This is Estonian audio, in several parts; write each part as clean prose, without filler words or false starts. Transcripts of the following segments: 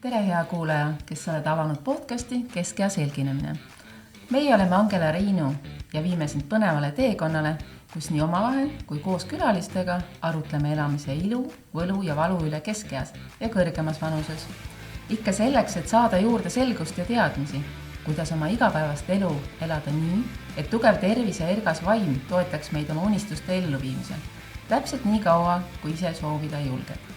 Tere hea kuulaja, kes oled avanud podcasti Keskea selginemine. Meie oleme Angela Riinu ja viime sind põnevale teekonnale, kus nii omavahel kui koos külalistega arutleme elamise ilu, võlu ja valu üle keskeas ja kõrgemas vanuses. Ikka selleks, et saada juurde selgust ja teadmisi, kuidas oma igapäevast elu elada nii, et tugev tervis ja ergas vaim toetaks meid oma unistuste elluviimisel. Täpselt nii kaua, kui ise soovida julged.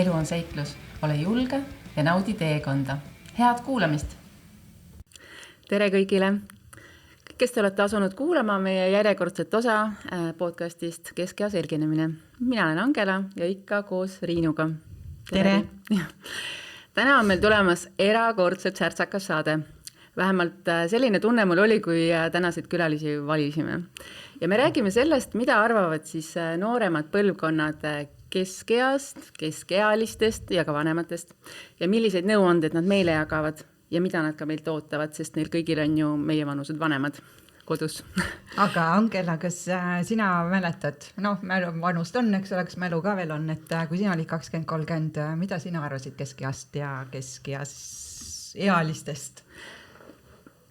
Elu on seiklus, ole julge ja naudi teekonda. Head kuulamist! Tere kõigile! Kes te olete asunud kuulama meie järjekordset osa podcastist Keskea selginemine. Mina olen Angela ja ikka koos Riinuga. Tere! Täna on meil tulemas erakordselt särtsakas saade. Vähemalt selline tunne mul oli, kui tänaseid külalisi valisime. Ja me räägime sellest, mida arvavad siis nooremad põlvkonnad keskeast, keskealistest ja ka vanematest. Ja milliseid nõuandeid nad meile jagavad ja mida nad ka meilt ootavad, sest neil kõigil on ju meie vanused vanemad kodus. Aga Angela, kas sina mäletad, vanust on, eks oleks mälu ka veel on, et kui sina olid 20-30, mida sina arvasid keskeast ja keskeas ealistest?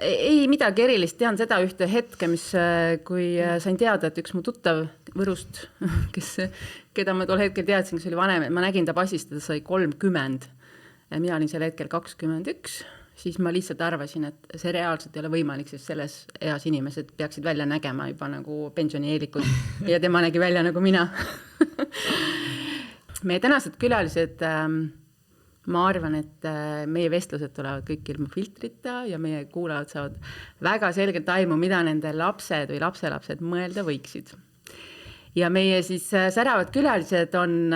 Ei midagi erilist, tean seda ühte hetke, kui sain teada, et üks mu tuttav Võrust, keda ma tol hetkel teadsin, kes oli vanem, ma nägin ta passist, ta sai 30. Mina olin sel hetkel 21, siis ma lihtsalt arvasin, et see reaalselt ei ole võimalik, sest selles eas inimesed peaksid välja nägema juba nagu pensionieelikud ja tema nägi välja nagu mina. Meie tänased külalised... Ma arvan, et meie vestlused tulevad kõik ilma filtrita ja meie kuulajad saavad väga selgelt aimu, mida nende lapsed või lapselapsed mõelda võiksid. Ja meie siis säravad külalised on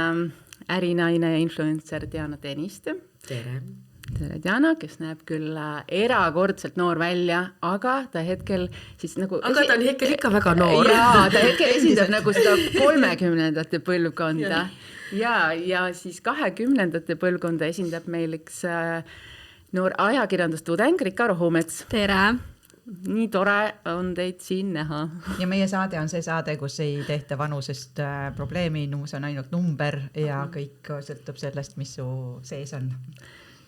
ärinaine ja influencer Diana Tõniste. Tere! Tere Diana, kes näeb küll erakordselt noor välja, aga ta hetkel siis nagu... Aga ta on hetkel ikka väga noor. Jaa, ta hetkel esindab nagu seda 30-ndate põlvkonda. Ja siis 20-ndate põlvkonda esindab meil üks noor ajakirjandustudeng Rika Rohumets. Tere! Nii tore on teid siin näha. Ja meie saade on see saade, kus ei tehta vanusest probleemi, see on ainult number ja kõik sõltub sellest, mis su sees on.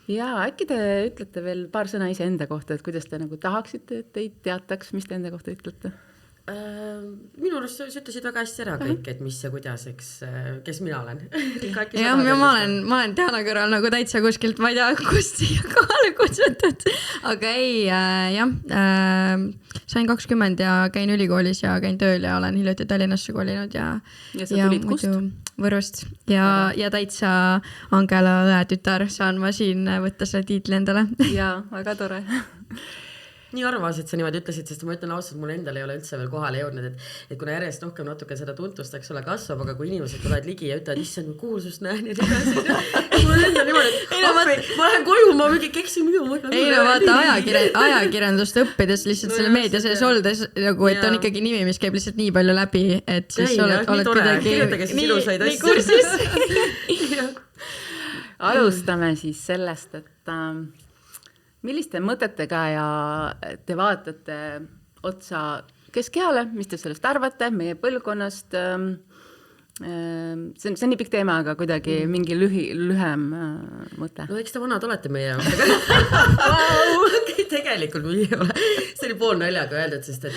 Ja äkki te ütlete veel paar sõna ise enda kohta, et kuidas te nagu tahaksite, et teid teataks, mis te enda kohta ütlete? Minu arust sa ütlesid väga hästi ära kõik, et mis ja kuidas, kes mina olen. Ja ma olen Diana kõrval nagu täitsa kuskilt, ma ei tea, kust siia kohale kutsutud. Aga sain 20 ja käin ülikoolis ja käin tööl ja olen hiljuti Tallinnasse kolinud ja sa tulid kust? Võrust ja täitsa Angela õetütar saan ma siin võtta selle tiitli endale. Ja, väga tore. Nii arvas, et sa niimoodi ütlesid, sest ma ütlen ausalt, mul endal ei ole üldse veel kohale jõudnud, et kuna järjest rohkem natuke seda tuntust, eks ole, kasvab, aga kui inimesed tulevad ligi ja ütlevad, issand, kuulsust näen ja nii. Mul on enda niimoodi, et ma lähen koju, ma mingi keksin minu. Ei no vaata ajakirjandust õppides lihtsalt selle meedia sees oldes, nagu, et on ikkagi nimi, mis käib lihtsalt nii palju läbi, et siis oled kuidagi nii kursis. Alustame siis sellest, et milliste mõtetega ja te vaatate otsa keskeale, mis te sellest arvate, meie põlvkonnast? See on nii pikk teema, aga kuidagi mingi lühem mõte. No eks te vanad olete meie jaoks. Tegelikult ei ole. See oli pool naljaga öeldud, sest et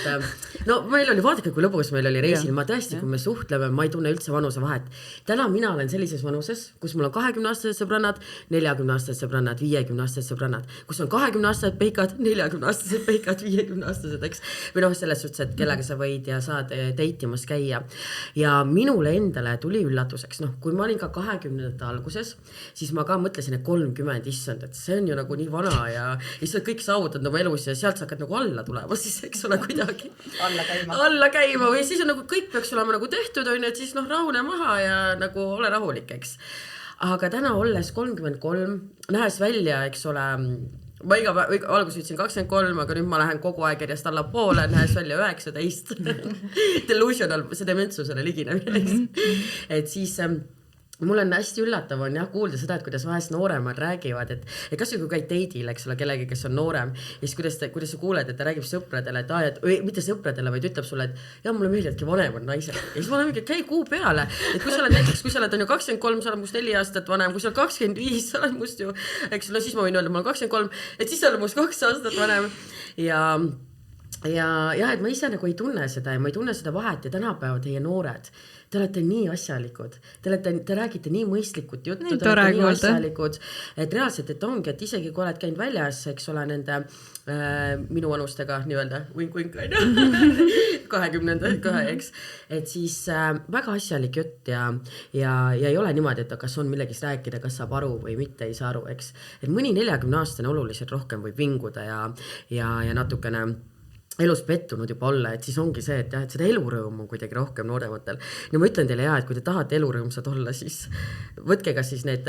meil oli, vaadake kui lõpuks meil oli reisil, ma tõesti, kui me suhtleme, ma ei tunne üldse vanuse vahet. Täna mina olen sellises vanuses, kus mul on 20-aastased sõbrannad, 40-aastased sõbrannad, 50-aastased sõbrannad, kus on 20-aastased peikad, 40-aastased peikad, 50-aastased, eks. Või selles suhtes, et kellega sa võid ja saad deitimas käia. Ja minule endale tuli üllatuseks. Kui ma olin ka 20. alguses, siis ma ka mõtlesin, et 30 issand, et see on ju nagu nii vana ja sa kõik saavutad nagu elus ja sealt sa hakkad nagu alla tulema, siis eks ole kuidagi alla käima või siis on nagu kõik peaks olema nagu tehtud, et siis rahune maha ja nagu ole rahulik, eks. Aga täna olles 33, nähes välja, eks ole, ma alguses ütlesin 23, aga nüüd ma lähen kogu aeg järjest alla poole, nähes välja 19. Delusional, see dementsusele liginemine. Et siis mul on hästi üllatav on jah kuulda seda, et kuidas vahest nooremad räägivad, et kas või kui käid teidil, eks ole, kellegi, kes on noorem ja siis kuidas sa kuuled, et ta räägib sõpradele, et mitte sõpradele, vaid ütleb sulle, et jah, mulle meeldivadki vanemad naised ja siis ma olen mingi, käi kuu peale, et kui sa oled näiteks, kui sa oled on ju 23, sa oled must 4 aastat vanem, kui sa oled 25, sa oled must ju, eks no siis ma võin öelda, ma olen 23, et siis sa oled must 2 aastat vanem ja, et ma ise nagu ei tunne seda ja ma ei tunne seda vahet ja tänapäeva teie noored, te olete nii asjalikud, te räägite nii mõistlikult juttu, te olete nii asjalikud, et reaalselt, et ongi, et isegi kui oled käinud väljas, eks ole, nende minu vanustega nii-öelda vink-vink, 20 kohe, eks, et siis väga asjalik jutt ja ei ole niimoodi, et kas on millegist rääkida, kas saab aru või mitte ei saa aru, eks, et mõni 40-aastane oluliselt rohkem võib vinguda ja natukene elus pettunud juba olla, et siis ongi see, et jah, et seda elurõõmu kuidagi rohkem noorematel. Ja ma ütlen teile et kui te tahate elurõõmsad olla, siis võtke ka siis need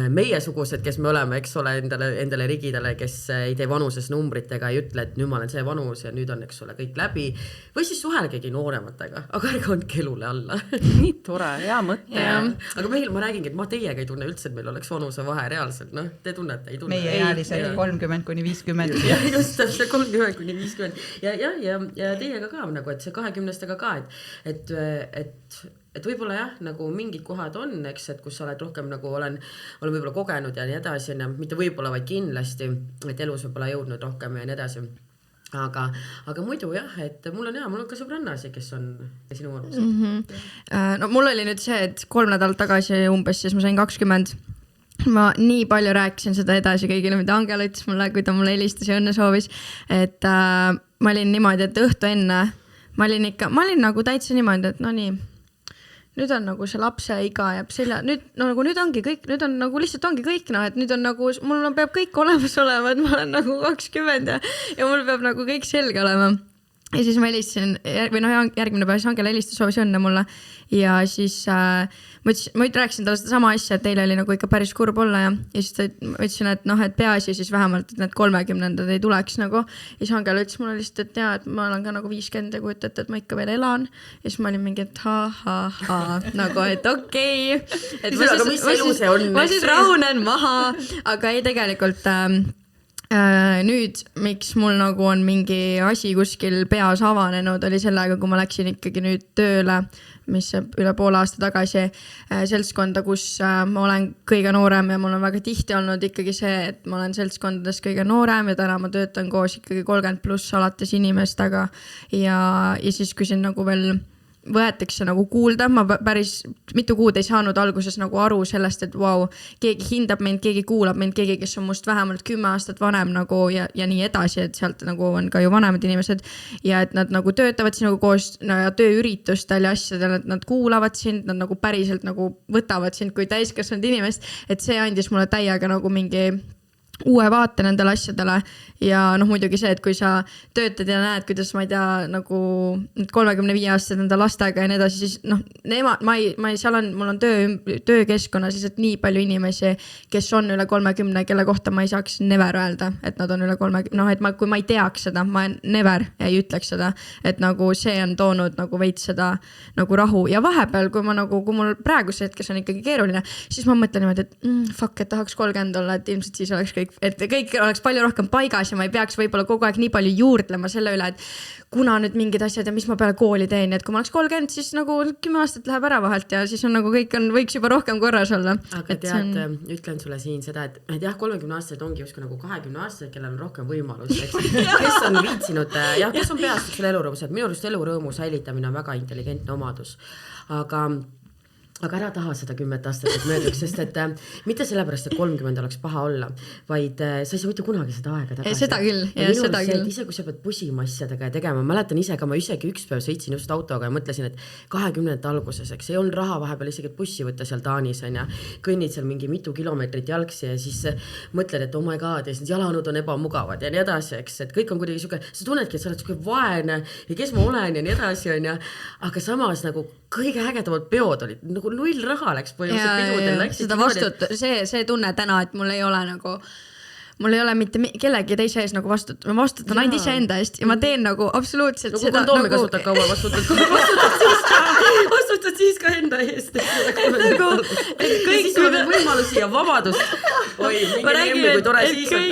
meiesugused, kes me oleme, eks ole, endale rigidale, kes ei tee vanuses numbritega, ei ütle, et nüüd ma olen see vanus ja nüüd on, eks ole, kõik läbi. Või siis suhelgegi noorematega, aga ärge andke elule alla. Nii tore, hea mõte. Aga ma räägingi, et ma teiega ei tunne üldse, et meil oleks vanuse vahe reaalselt, noh, te tunnete, ei tunne. Meie ealised 30-50. Ja just täpselt 30-50. Ja teiega ka nagu, et see 20-stega ka, et võib-olla jah, nagu mingid kohad on, eks, et kus sa oled rohkem nagu olen võib-olla kogenud ja nii edasi, mitte võib-olla, vaid kindlasti, et elus võib-olla jõudnud rohkem ja nii edasi. Aga muidu jah, et mul on ka sõbrannasi, kes on sinu vanus. No mul oli nüüd see, et 3 nädalat tagasi umbes, siis ma sain 20. Ma nii palju rääkisin seda edasi kõigile, mida Angela ütles mulle, kui ta mulle helistas ja õnne soovis, et ma olin niimoodi, et õhtu enne ma olin nagu täitsa niimoodi, et no nii, nüüd on nagu see lapse iga ja nüüd ongi kõik, nüüd on nagu lihtsalt ongi kõik, et nüüd on nagu, mul peab kõik olemas olema, et ma olen nagu 20 ja mul peab nagu kõik selge olema. Ja siis ma helistasin, järgmine päev Angela helistas, soovis õnne mulle ja siis ma rääkisin talle seda sama asja, et teile oli nagu ikka päris kurb olla ja siis ma ütlesin, et et peaasi siis vähemalt, et need 30-ndad ei tuleks nagu. Ja siis Angela ütles mulle lihtsalt, et et ma olen ka nagu 50 ja kujutate, et ma ikka veel elan. Ja siis ma olin mingi, et nagu, et okei. Ma siis rahunen maha, aga ei tegelikult nüüd, miks mul nagu on mingi asi kuskil peas avanenud, oli sellega, kui ma läksin ikkagi nüüd tööle, mis üle poole aasta tagasi seltskonda, kus ma olen kõige noorem ja mul on väga tihti olnud ikkagi see, et ma olen seltskondades kõige noorem ja täna ma töötan koos ikkagi 30+ alates inimestega ja siis kui siin nagu veel võetakse nagu kuulda, ma päris mitu kuud ei saanud alguses nagu aru sellest, et vau, keegi hindab mind, keegi kuulab mind, keegi, kes on must vähemalt 10 aastat vanem nagu ja nii edasi, et sealt nagu on ka ju vanemad inimesed ja et nad nagu töötavad siin nagu koos tööüritustel ja asjadel, et nad kuulavad sind, nad nagu päriselt nagu võtavad sind kui täiskasvanud inimest, et see andis mulle täiega nagu mingi uue vaate nendele asjadele ja muidugi see, et kui sa töötad ja näed, kuidas ma ei tea, nagu 35-aastased nende lastega ja nii edasi, siis mul on töökeskkonna siis, et nii palju inimesi, kes on üle 30, kelle kohta ma ei saaks never öelda, et nad on üle 30, et kui ma ei teaks seda, ma never ei ütleks seda, et nagu see on toonud nagu veits seda nagu rahu ja vahepeal, kui mul praeguse hetkes on ikkagi keeruline, siis ma mõtlen niimoodi, et fuck, et tahaks 30 olla, et ilmselt siis oleks kõik oleks palju rohkem paigas ja ma ei peaks võib-olla kogu aeg nii palju juurdlema selle üle, et kuna nüüd mingid asjad ja mis ma peale kooli teen, et kui ma oleks 30, siis nagu 10 aastat läheb ära vahelt ja siis on nagu kõik võiks juba rohkem korras olla. Aga tead, ütlen sulle siin seda, et jah, 30-aastased ongi justkui nagu 20-aastased, kellel on rohkem võimalus, kes on viitsinud ja kes on peast selle elurõõmus, et minu arust elurõõmu säilitamine on väga intelligentne omadus, aga ära taha seda 10 aastat, et mööduks, sest et mitte sellepärast, et 30 oleks paha olla, vaid sa ei saa mitte kunagi seda aega tagasi. Seda küll, ja seda küll. Ise, kui sa pead pusima asjadega ja tegema, mäletan ise ka, ma isegi üks päev sõitsin just autoga ja mõtlesin, et 20 alguses, eks ei olnud raha vahepeal isegi bussi võtta seal Taanis, ja kõnnid seal mingi mitu kilomeetrit jalgsi ja siis mõtled, et oh my god, ja siis jalanud on ebamugavad ja nii edasi, eks, et kõik on kuidagi siuke, sa tunnedki, et sa oled siuke vaene ja kes ma olen ja nii edasi, aga samas nagu kõige ägedamad peod olid, nagu 0 raha läks põhimõtteliselt pidudel. Seda see tunne täna, et mul ei ole nagu mul ei ole mitte kellegi teise ees nagu vastutada, ma vastutan ainult iseenda eest ja ma teen nagu absoluutselt nagu seda kondoomi kasutad kaua, vastutad siis ka enda eest. Nagu, ja siis sul on võimalusi ja vabadust. Oi, mingi emmi, kui tore siis on.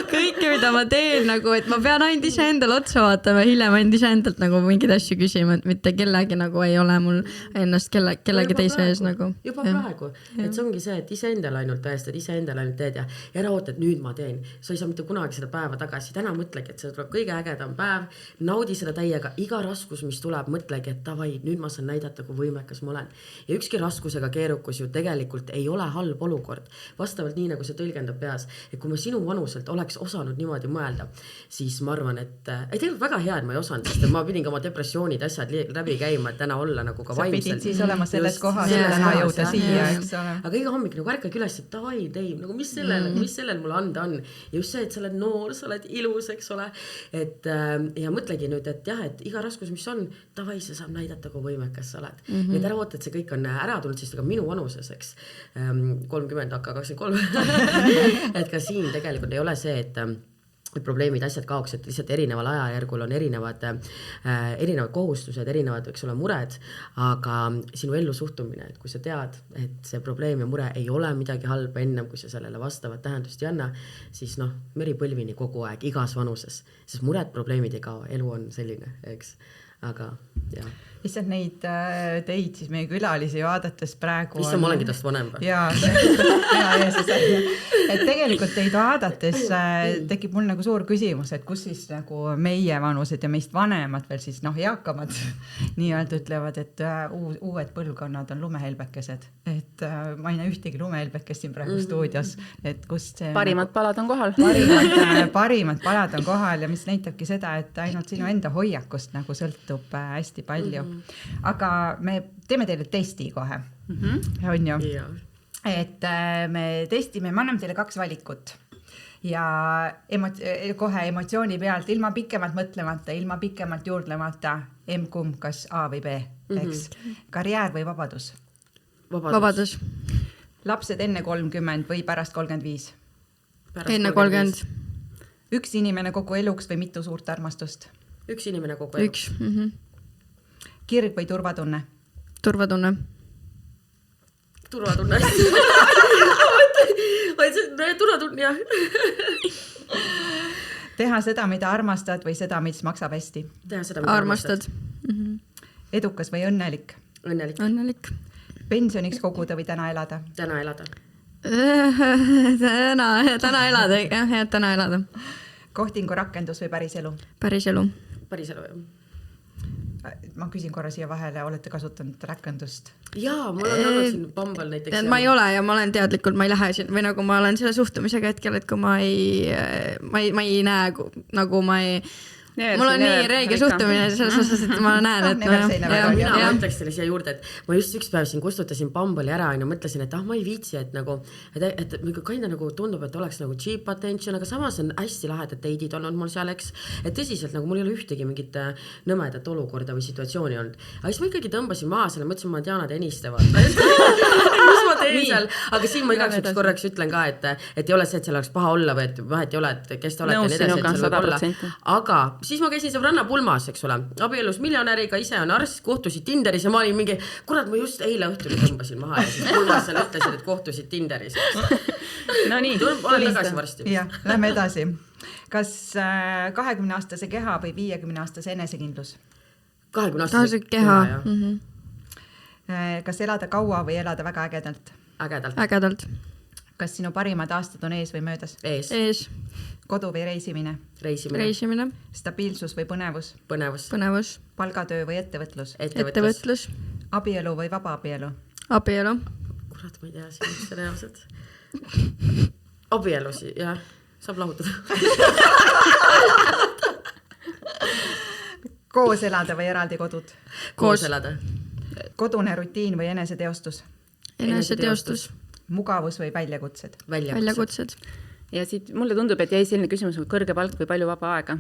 Kõike, mida ma teen, nagu, et ma pean ainult iseendal otsa vaatama ja hiljem ainult iseendalt nagu mingeid asju küsima, et mitte kellegi nagu ei ole mul ennast kellegi teise ees nagu. Juba praegu, et see ongi see, et iseendal ainult tõestad, iseendal ainult teed ja ära oota, et nüüd ma teen. Sa ei saa mitte kunagi seda päeva tagasi. Täna mõtlegi, et see tuleb kõige ägedam päev. Naudi seda täiega. Iga raskus, mis tuleb, mõtlegi, et tavai, nüüd ma saan näidata, kui võimekas ma olen. Ja ükski raskusega keerukus ju tegelikult ei ole halb olukord. Vastavalt nii, nagu see tõlgendab peas. Et kui ma sinu vanuselt oleks osanud niimoodi mõelda, siis ma arvan, et tegelikult väga hea, et ma ei osanud, sest ma pidin ka oma depressioonid asjad läbi käima, et täna olla nagu ka vaimselt. Sa pidid siis olema selles kohas, täna jõuda siia, eks ole. Aga iga hommik nagu ärka külas, et tavai, Dave, nagu mis sellel mul anda on. Ja just see, et sa oled noor, sa oled ilus, eks ole. Et, ja mõtlegi nüüd, et jah, et iga raskus, mis on, tavai, sa saab näidata, kui võimekas sa oled. Et ära oota, et see kõik on ära tulnud, sest ka minu vanuses, eks, 30, AK 23. Et ka siin tegelikult ei ole see, et probleemid, asjad kaoks, et lihtsalt erineval ajajärgul on erinevad kohustused, erinevad, eks ole, mured, aga sinu ellu suhtumine, et kui sa tead, et see probleem ja mure ei ole midagi halba ennem, kui sa sellele vastavat tähendust ei anna, siis meripõlvini kogu aeg, igas vanuses, sest mured, probleemid ei kao, elu on selline, eks, aga jah. Lihtsalt neid teid siis meie külalisi vaadates praegu Issand, ma olengi tast vanem või? Jaa, et tegelikult teid vaadates tekib mul nagu suur küsimus, et kus siis nagu meie vanused ja meist vanemad veel siis eakamad nii-öelda ütlevad, et uued põlvkonnad on lumehelbekesed, et ma ei näe ühtegi lumehelbekest siin praegu stuudios, et kust see parimad palad on kohal. Parimad palad on kohal ja mis näitabki seda, et ainult sinu enda hoiakust nagu sõltub hästi palju. Aga me teeme teile testi kohe, on ju? Et me testime, me anname teile 2 valikut ja kohe emotsiooni pealt, ilma pikemalt mõtlemata, ilma pikemalt juurdlemata, M-kumb, kas A või B, eks? Karjäär või vabadus? Vabadus. Lapsed enne 30 või pärast 35? Enne 30. Üks inimene kogu eluks või mitu suurt armastust? Üks inimene kogu eluks. Kirg või turvatunne? Turvatunne. Turvatunne. Turvatunne, jah. Teha seda, mida armastad või seda, mis maksab hästi? Teha seda, mida armastad. Edukas või õnnelik? Õnnelik. Pensioniks koguda või täna elada? Täna elada. Täna elada, jah, täna elada. Kohtingu rakendus või päris elu? Päris elu, jah. Ma küsin korra siia vahele, olete kasutanud rakendust? Jaa, mul on olnud siin Bumble näiteks. Ma ei ole ja ma olen teadlikult, ma ei lähe siin või nagu ma olen selle suhtumisega hetkel, et kui ma ei näe, nagu ma ei... Mul on nii reege suhtumine selles osas, et ma näen, et mina mõtleks teile siia juurde, et ma just üks päev siin kustutasin Bumble'i ära ja mõtlesin, et ma ei viitsi, et nagu, et kinda nagu tundub, et oleks nagu cheap attention, aga samas on hästi lahedad date'id olnud mul seal, eks, et tõsiselt nagu mul ei ole ühtegi mingit nõmedat olukorda või situatsiooni olnud. Aga siis ma ikkagi tõmbasin maha selle, mõtlesin, ma Diana Tõniste vaata. Mis ma teen seal? Aga siin ma igaks üks korraks ütlen ka, et ei ole see, et seal oleks paha olla või et vahet ei ole, et kes te olete. Aga siis ma käisin sõbranna pulmas, eks ole, abielus miljonäriga, ise on arst, kohtusid Tinderis ja ma olin mingi, kurat, ma just eile õhtul tõmbasin maha ja siis pulmas seal ütlesid, et kohtusid Tinderis. No nii, olen tagasi varsti. Ja, lähme edasi. Kas 20-aastase keha või 50-aastase enesekindlus? 20-aastase keha. Kas elada kaua või elada väga ägedalt? Ägedalt. Kas sinu parimad aastad on ees või möödas? Ees. Kodu või reisimine? Reisimine. Stabiilsus või põnevus? Põnevus. Palgatöö või ettevõtlus? Ettevõtlus. Abielu või vabaabielu? Abielu. Kurat, ma ei tea siin, mis see reaalselt. Abielusi, jah, saab lahutada. Koos elada või eraldi kodud? Koos elada. Kodune rutiin või eneseteostus? Eneseteostus. Mugavus või väljakutsed? Väljakutsed. Ja siit mulle tundub, et jäi selline küsimus, kõrge palk või palju vaba aega?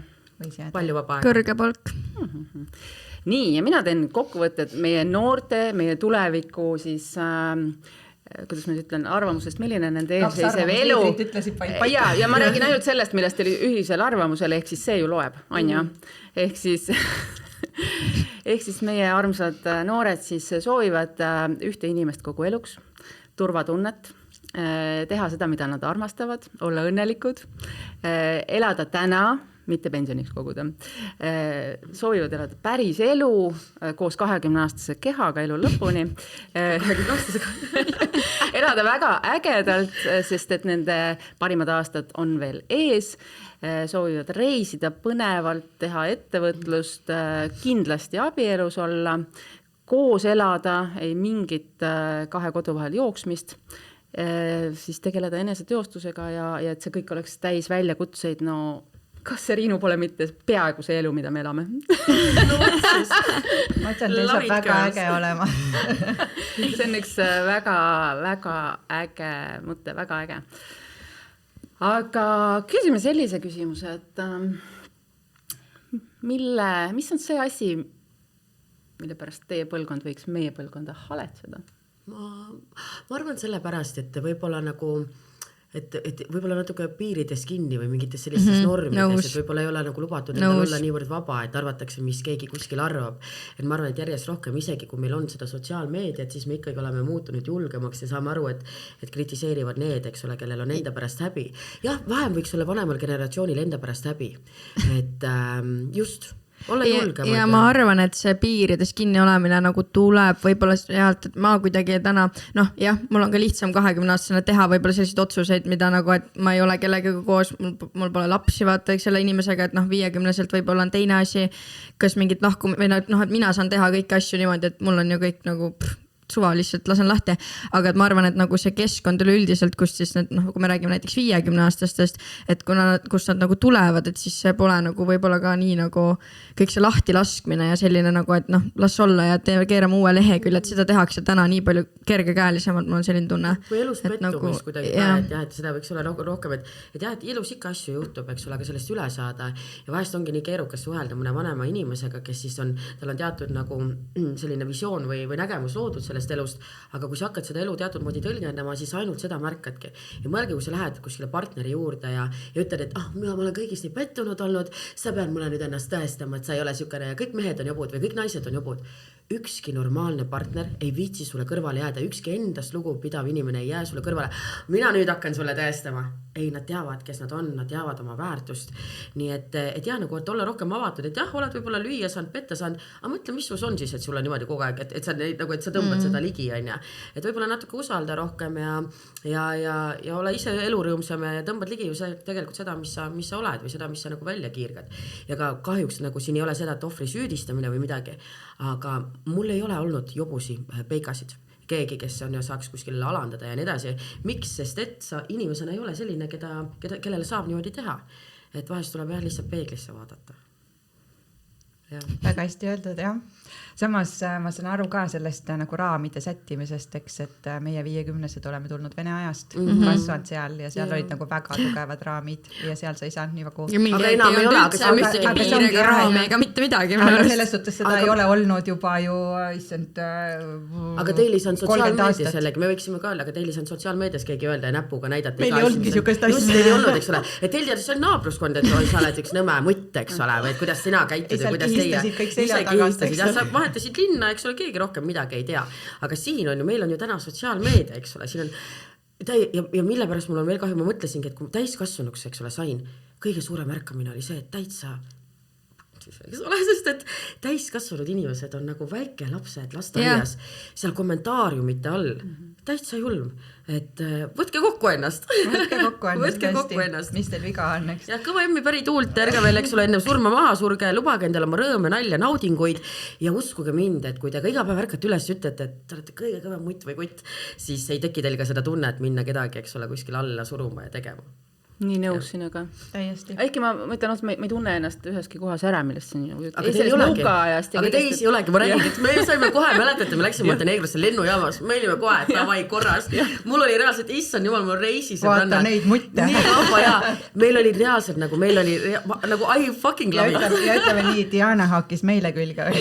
Palju vaba aega. Kõrge palk. Nii, ja mina teen kokkuvõtted meie noorte, meie tuleviku siis kuidas ma ütlen, arvamusest, milline nende Kaks eelseisev elu. arvamusliidrit ütlesid palju. Ja ma räägin ainult sellest, millest oli ühisel arvamusel, ehk siis see ju loeb, on ju. Ehk siis meie armsad noored siis soovivad ühte inimest kogu eluks, turvatunnet, teha seda, mida nad armastavad, olla õnnelikud, elada täna, mitte pensioniks koguda. Soovivad elada päris elu koos 20-aastase kehaga elu lõpuni. Elada väga ägedalt, sest et nende parimad aastad on veel ees. Soovivad reisida põnevalt, teha ettevõtlust, kindlasti abielus olla, koos elada, ei mingit kahe kodu vahel jooksmist, siis tegeleda eneseteostusega ja et see kõik oleks täis väljakutseid, no kas see Riinu pole mitte peaaegu see elu, mida me elame? Ma ütlen, teil saab väga äge olema. See on üks väga äge mõte, väga äge. Aga küsime sellise küsimuse, et mis on see asi, mille pärast teie põlvkond võiks meie põlvkonda haletseda? Ma arvan sellepärast, et võib-olla nagu et võib-olla natuke piirides kinni või mingites sellistes normides, et võib-olla ei ole nagu lubatud olla niivõrd vaba, et arvatakse, mis keegi kuskil arvab. Et ma arvan, et järjest rohkem, isegi kui meil on seda sotsiaalmeediat, siis me ikkagi oleme muutunud julgemaks ja saame aru, et kritiseerivad need, eks ole, kellel on enda pärast häbi. Jah, vähem võiks olla vanemal generatsioonil enda pärast häbi. Et just ole julgem. Ja ma arvan, et see piirides kinni olemine nagu tuleb võib-olla sealt, et ma kuidagi täna, mul on ka lihtsam 20-aastasena teha võib-olla selliseid otsuseid, mida nagu, et ma ei ole kellegagi koos, mul pole lapsi vaata selle inimesega, et 50-selt võib-olla on teine asi, kas mingit lahku, või et mina saan teha kõiki asju niimoodi, et mul on ju kõik nagu suva lihtsalt lasen lahti, aga et ma arvan, et nagu see keskkond üleüldiselt, kus siis need, kui me räägime näiteks 50-aastastest, et kus nad nagu tulevad, et siis see pole nagu võib-olla ka nii nagu kõik see lahti laskmine ja selline nagu, et las olla ja keerame uue lehekülje, et seda tehakse täna nii palju kergekäelisemalt, mul on selline tunne. Kui elus pettumis kuidagi et seda võiks olla rohkem, et ilus ikka asju juhtub, eks ole, aga sellest üle saada ja vahest ongi nii keerukas suhelda mõne vanema inimesega, kes siis tal on teatud nagu selline visioon või nägemus loodud sellest elust, aga kui sa hakkad seda elu teatud moodi tõlgendama, siis ainult seda märkadki. Ja mõelge, kui sa lähed kuskile partneri juurde ja ütled, et mina olen kõigist nii pettunud olnud, sa pead mulle nüüd ennast tõestama, et sa ei ole sükene ja kõik mehed on jobud või kõik naised on jobud. Ükski normaalne partner ei viitsi sulle kõrvale jääda, ükski endast lugupidav inimene ei jää sulle kõrvale. Mina nüüd hakkan sulle tõestama. Ei, nad teavad, kes nad on, nad teavad oma väärtust. Nii et nagu, et olla rohkem avatud, et oled võib-olla lüüa saanud, petta saanud, aga mõtle, mis sus on siis, et sulle niimoodi kogu aeg, et sa tõmbad seda ligi, on ja. Et võib-olla natuke usalda rohkem ja ole ise elurõõmsam ja tõmbad ligi ju tegelikult seda, mis sa oled või seda, mis sa nagu välja kiirgad. Ja ka kahjuks nagu siin ei ole seda, et ohvri süüdistamine või midagi, aga mul ei ole olnud jobusi peikasid. Keegi, kes saaks kuskil alandada ja nii edasi. Miks? Sest et sa inimesena ei ole selline, kellele saab niimoodi teha. Et vahest tuleb lihtsalt peeglisse vaadata. Ja. Väga hästi öeldud, jah. Samas ma saan aru ka sellest nagu raamide sättimisest, eks, et meie 50-sed oleme tulnud Vene ajast, kasvanud seal ja seal olid nagu väga tugevad raamid ja seal sa ei saanud nii nagu... Aga enam ei ole, aga piiriga raami ega mitte midagi. Aga selles suhtes seda ei ole olnud juba ju issand... Aga teilis on sotsiaalmeedias jällegi, me võiksime ka öelda, aga teilis on sotsiaalmeedias keegi öelda ja näpuga näidata. Meil ei olnudki siukest asja. Just teil ei olnud, eks ole. Et teil teadis on naabruskond, et sa oled üks nõme mutt, eks ole, või kuidas sina käitud ja kuidas teie vahetasid linna, eks ole, keegi rohkem midagi ei tea. Aga siin on ju, meil on ju täna sotsiaalmeedia, eks ole, siin on ja mille pärast mul on veel kahju, ma mõtlesingi, et kui täiskasvanuks, eks ole, sain, kõige suurem märkamine oli see, et täitsa, eks ole, sest et täiskasvanud inimesed on nagu väike lapsed lasteaias, seal kommentaariumite all, täitsa julm, et võtke kokku ennast. Võtke kokku ennast. Mis teil viga on, eks? Ja kõva emmi päri tuult, ärge veel, eks ole, enne surma maha surge, lubage endale oma rõõme, nalja, naudinguid ja uskuge mind, et kui te ka iga päev ärkate üles ütlete, et te olete kõige kõvem mutt või kutt, siis ei teki teil ka seda tunnet minna kedagi, eks ole, kuskil alla suruma ja tegema. nii nõus sinuga. Täiesti. Äkki ma ütlen, et ma ei tunne ennast üheski kohas ära, millest siin aga teil ei olegi, aga teis ei olegi, ma räägin, et me saime kohe, mäletate, me läksime Montenegrosse lennujaamas, me olime kohe, et davai korras. Mul oli reaalselt, issand jumal, mul reisis. Vaata neid mutte. Nii kaua ja meil oli reaalselt nagu, meil oli nagu I fucking love it. Ja ütleme nii, Diana haakis meile külge.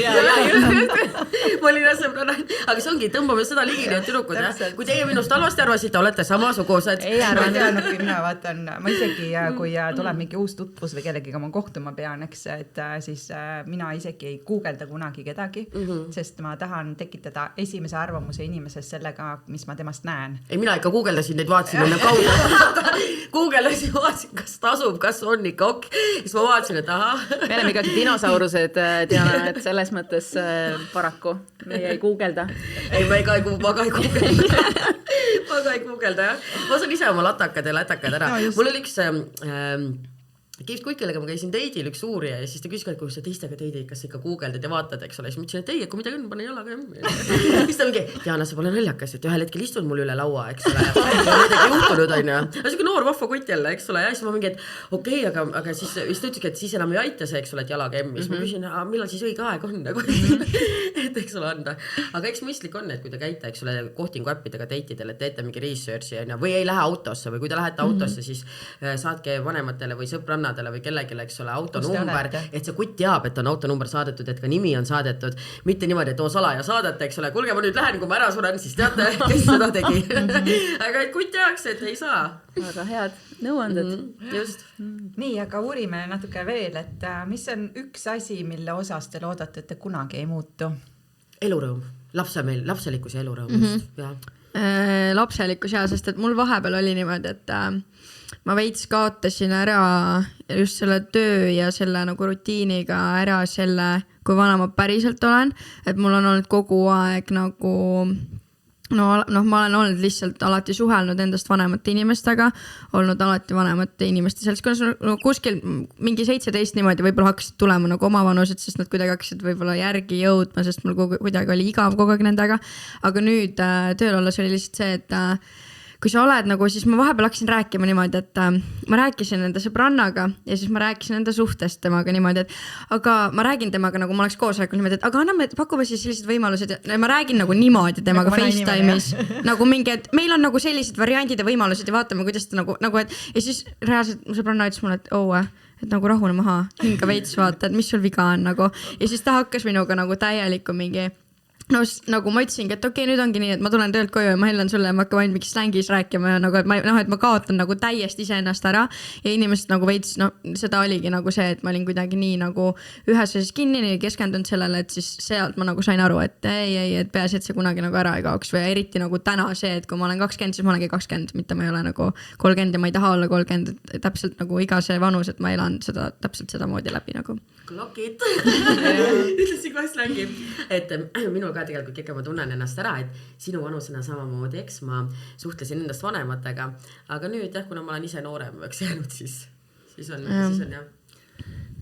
Ma olin sõbrana, aga see ongi, tõmbame seda ligi need tüdrukud. Kui teie minust halvasti arvasite, olete samasugused. Ma tean, mina vaatan, ma isegi, kui tuleb mingi uus tutvus või kellegiga ma kohtuma pean, eks, et siis mina isegi ei googelda kunagi kedagi, sest ma tahan tekitada esimese arvamuse inimesest sellega, mis ma temast näen. Ei, mina ikka googeldasin neid, vaatasin enne kauda. Googeldasin, vaatasin, kas tasub, kas on ikka ok. Siis ma vaatasin, et aha. Me oleme ikkagi dinosaurused, Diana, et selles mõttes paraku me ei googelda. Ei, ma ka ei googelda. Ma ka ei googelda, jah. Ma saan ise oma latakad ja lätakad ära. Mul oli üks Kiivskuik, kellega ma käisin teidil, üks uurija ja siis ta küsis, kui sa teistega teidid, kas sa ikka googeldad ja vaatad, eks ole. Siis ma ütlesin, et ei, kui midagi on, pane jalaga ja. Siis ta mingi, Diana, sa pole naljakas, et ühel hetkel istun mul üle laua, eks ole. Ja midagi juhtunud on ja. Aga siuke noor vahva kott jälle, eks ole. Ja siis ma mingi, et okei, aga siis ta ütleski, et siis enam ei aita see, eks ole, et jalaga emmi. Siis ma küsin, millal siis õige aeg on, et eks ole anda. Aga eks mõistlik on, et kui te käite, eks ole, kohtingu äppidega teitidel, et teete mingi researchi või ei lähe autosse või kui te lähete autosse, siis saatke vanematele või sõbrannadele või kellegile, eks ole, autonumber, et see kutt teab, et on autonumber saadetud, et ka nimi on saadetud, mitte niimoodi, et salaja saadete, eks ole, kuulge, ma nüüd lähen, kui ma ära suren, siis teate, kes seda tegi. Aga et kutt teaks, et ei saa. Väga head nõuanded. Just. Nii, aga uurime natuke veel, et mis on üks asi, mille osas te loodate, et te kunagi ei muutu? Elurõõm, lapselikkus ja elurõõm. Lapselikkus ja, sest et mul vahepeal oli niimoodi, et ma veits kaotasin ära just selle töö ja selle nagu rutiiniga ära selle, kui vana ma päriselt olen, et mul on olnud kogu aeg nagu ma olen olnud lihtsalt alati suhelnud endast vanemate inimestega, olnud alati vanemate inimeste seltskonnas, kuskil mingi 17 niimoodi võib-olla hakkasid tulema nagu omavanused, sest nad kuidagi hakkasid võib-olla järgi jõudma, sest mul kuidagi oli igav kogu aeg nendega, aga nüüd tööl olles oli lihtsalt see, et kui sa oled nagu, siis ma vahepeal hakkasin rääkima niimoodi, et ma rääkisin enda sõbrannaga ja siis ma rääkisin enda suhtest temaga niimoodi, et aga ma räägin temaga nagu ma oleks koosolekul niimoodi, et aga anname, pakume siis sellised võimalused ja ma räägin nagu niimoodi temaga nagu FaceTime'is nagu mingi, et meil on nagu sellised variandid ja võimalused ja vaatame, kuidas ta nagu, et ja siis reaalselt mu sõbranna ütles mulle, et nagu rahune maha, hinga veits vaata, et mis sul viga on nagu ja siis ta hakkas minuga nagu täieliku mingi nagu ma ütlesingi, et okei, nüüd ongi nii, et ma tulen töölt koju ja ma hellan sulle ja ma hakkan ainult mingi slängis rääkima ja nagu, et ma kaotan nagu täiesti iseennast ära ja inimesed nagu veits, seda oligi nagu see, et ma olin kuidagi nii nagu ühes osas kinni, nii keskendunud sellele, et siis sealt ma nagu sain aru, et et peaasi, et see kunagi nagu ära ei kaoks või eriti nagu täna see, et kui ma olen 20, siis ma olengi 20, mitte ma ei ole nagu 30 ja ma ei taha olla 30, täpselt nagu iga see vanus, et ma elan seda täpselt seda moodi läbi nagu. Klokid. Ütlesin kohe slängi, et minul ka tegelikult ikka ma tunnen ennast ära, et sinu vanusena samamoodi, eks ma suhtlesin endast vanematega, aga nüüd jah, kuna ma olen ise noorem võiks jäänud, siis on jah.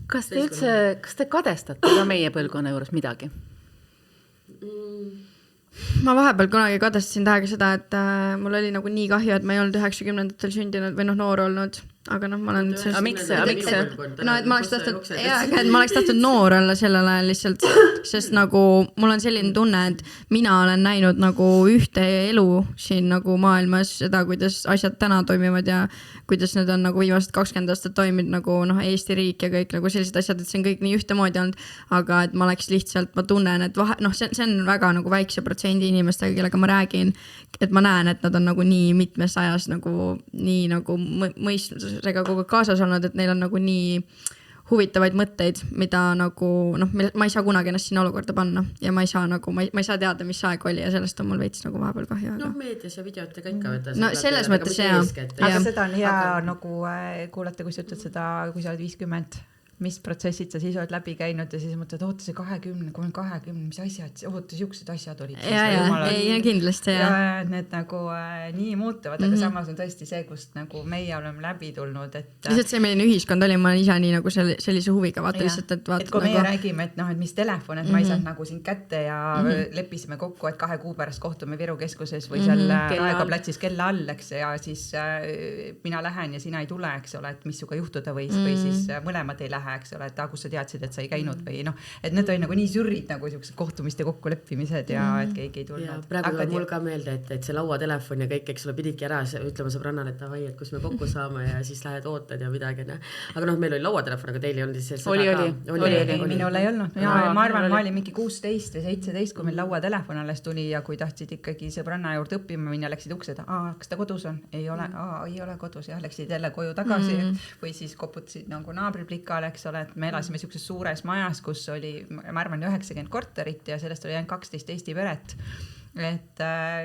Kas te kadestate ka meie põlvkonna juures midagi? Ma vahepeal kunagi kadestasin tähega seda, et mul oli nagu nii kahju, et ma ei olnud 90-ndatel sündinud või noor olnud. Aga ma olen miks see? et ma oleks tahtnud noor olla sellel ajal lihtsalt, sest nagu mul on selline tunne, et mina olen näinud nagu ühte elu siin nagu maailmas, seda, kuidas asjad täna toimivad ja kuidas need on nagu viimased 20 aastat toiminud nagu Eesti riik ja kõik nagu sellised asjad, et see on kõik nii ühtemoodi olnud, aga et ma oleks lihtsalt, ma tunnen, et see on väga nagu väikse protsendi inimestega, kellega ma räägin, et ma näen, et nad on nagu nii mitmes ajas nagu nii nagu mõistlusega kogu kaasas olnud, et neil on nagu nii huvitavaid mõtteid, mida nagu ma ei saa kunagi ennast sinna olukorda panna ja ma ei saa nagu, ma ei saa teada, mis aeg oli ja sellest on mul veits nagu vahepeal kahju. Meedias ja videotega ikka võtta. Selles mõttes jah. Aga seda on hea nagu kuulata, kui sa ütled seda, kui sa oled 50 mis protsessid sa siis oled läbi käinud ja siis mõtled, oota see 20, mis asjad, oota siuksed asjad olid. Ja kindlasti ja need nagu nii muutuvad, aga samas on tõesti see, kust nagu meie oleme läbi tulnud, et lihtsalt see milline ühiskond oli, ma ise nii nagu sellise huviga vaata lihtsalt, et vaatad et kui meie nagu räägime, et noh, et mis telefon, et ma ei saanud nagu sind kätte ja leppisime kokku, et 2 kuu pärast kohtume Viru keskuses või seal Raekoja platsis kella all, eks, ja siis mina lähen ja sina ei tule, eks ole, et mis suga juhtuda võis või siis mõlemad ei lähe, eks ole, et kus sa teadsid, et sa ei käinud või noh, et need olid nagu nii sürrid nagu siuksed kohtumiste kokkuleppimised ja et keegi ei tulnud. Praegu tuleb mul ka meelde, et see lauatelefon ja kõik, eks ole, pididki ära ütlema sõbrannale, et avai, et kus me kokku saame ja siis lähed ootad ja midagi. Aga noh, meil oli lauatelefon, aga teil ei olnud siis oli. Minul ei olnud. Ma arvan, ma olin mingi 16 või 17, kui meil lauatelefon alles tuli ja kui tahtsid ikkagi sõbranna juurde õppima minna, läksid uksed, kas ta kodus on? Ei ole kodus, jah, läksid jälle koju tagasi või siis koputasid nagu naabriplikale, eks ole, et me elasime siukses suures majas, kus oli, ma arvan, 90 korterit ja sellest oli ainult 12 Eesti peret. Et